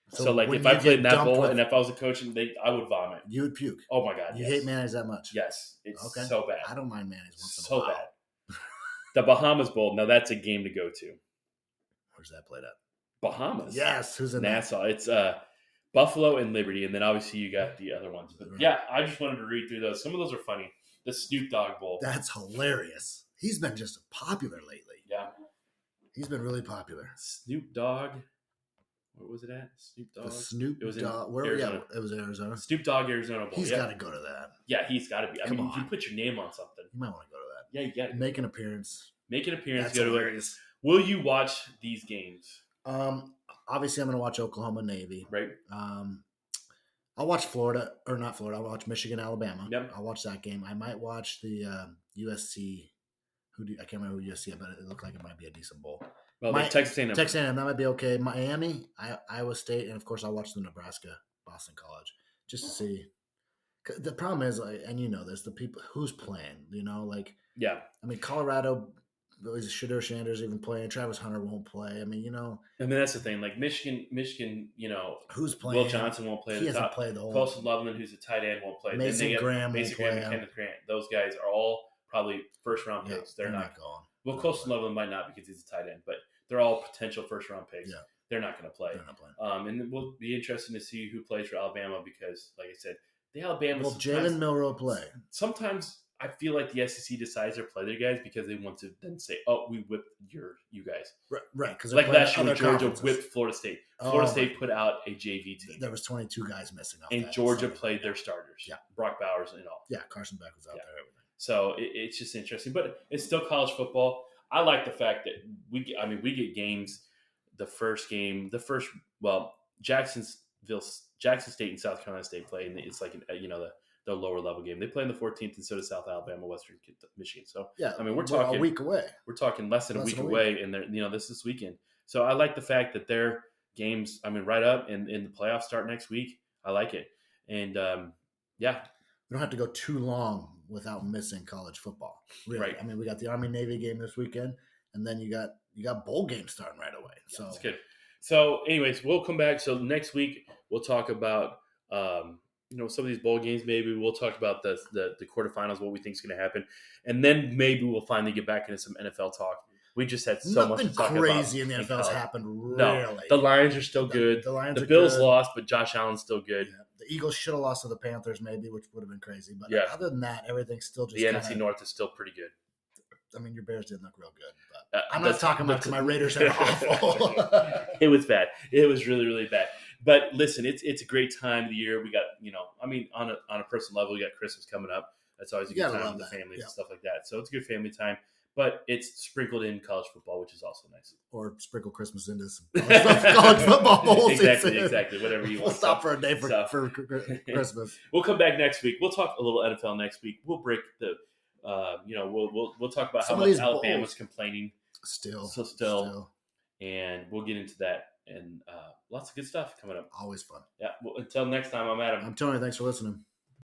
So like, if I played in that bowl, and if I was a coach, I would vomit. You would puke. Oh, my God. You hate mayonnaise that much? Yes. It's so bad. I don't mind mayonnaise once in a while. So bad. The Bahamas Bowl. Now, that's a game to go to. Where's that played at? Bahamas. Yes. Who's in Nassau. It's Buffalo and Liberty, and then obviously you got the other ones. But yeah, I just wanted to read through those. Some of those are funny. The Snoop Dogg Bowl. That's hilarious. He's been just popular lately. Yeah. He's been really popular. Snoop Dogg. Where was it at? Snoop Dogg. The Snoop Dogg. Where? Yeah, it was Arizona. Snoop Dogg Arizona Bowl. He's got to go to that. Yeah, he's got to be. I mean, you put your name on something. You might want to go to that. Yeah, you got to make an appearance. Make an appearance. That's go hilarious. To it. Will you watch these games? Obviously, I'm going to watch Oklahoma Navy. Right. I'll watch Florida, or not Florida. I'll watch Michigan, Alabama. Yep. I'll watch that game. I might watch the USC. I can't remember who USC, but it looked like it might be a decent bowl. Well, Texas A&M. Texas A&M, that might be okay. Miami, Iowa State, and of course, I'll watch the Nebraska Boston College just to see. The problem is, and you know this, the people who's playing. You know, like yeah. I mean, Colorado. Shedeur Sanders even playing. Travis Hunter won't play. I mean, you know. I mean, that's the thing. Like Michigan, you know, who's playing? Will Johnson won't play. He hasn't played the whole. Colson Loveland, who's a tight end, won't play. Mason Graham won't play. And Kenneth Grant. Those guys are all probably first-round picks. They're not going. Well, Colson Loveland might not because he's a tight end, but they're all potential first-round picks. Yeah. They're not going to play. They're not playing. And we'll be interested to see who plays for Alabama because, like I said, the Alabama. Will Jalen Milroe play? Sometimes I feel like the SEC decides to play their guys because they want to then say, "Oh, we whipped you guys." Right. Because like last year, Georgia whipped Florida State. Florida State put out a JV team. There was 22 guys missing off. And Georgia played their starters. Yeah. Brock Bowers and all. Yeah, Carson Beck was out there. Everything. So it's just interesting, but it's still college football. I like the fact that we get games. Jackson State and South Carolina State play, and it's like the lower level game. They play in the 14th, and so does South Alabama, Western Michigan. So yeah, I mean, we're talking a week away. We're talking less than a week away, and this weekend. So I like the fact that their games, right up, and the playoffs start next week. I like it, and yeah, we don't have to go too long without missing college football. Really. Right. I mean, we got the Army Navy game this weekend, and then you got bowl games starting right away. So that's good. So, anyways, we'll come back. So next week we'll talk about some of these bowl games. Maybe we'll talk about the quarterfinals, what we think is going to happen, and then maybe we'll finally get back into some NFL talk. We just had so much to talk about. Nothing crazy in the NFL has happened. Really, no, the Lions are still good. The Bills lost, but Josh Allen's still good. Yeah. The Eagles should have lost to the Panthers, maybe, which would have been crazy. But other than that, everything's still just the NFC North is still pretty good. I mean, your Bears didn't look real good, but I'm not talking about because my Raiders are awful. It was bad. It was really, really bad. But listen, it's a great time of the year. We got, on a personal level, we got Christmas coming up. That's always a good time with the families and stuff like that. So it's a good family time. But it's sprinkled in college football, which is also nice. Or sprinkle Christmas into some college football bowl Exactly. Whatever you want. We'll stop for a day for Christmas. We'll come back next week. We'll talk a little NFL next week. We'll break the, we'll talk about how much Alabama's complaining Still. And we'll get into that and lots of good stuff coming up. Always fun. Yeah. Well, until next time, I'm Adam. I'm Tony. Thanks for listening.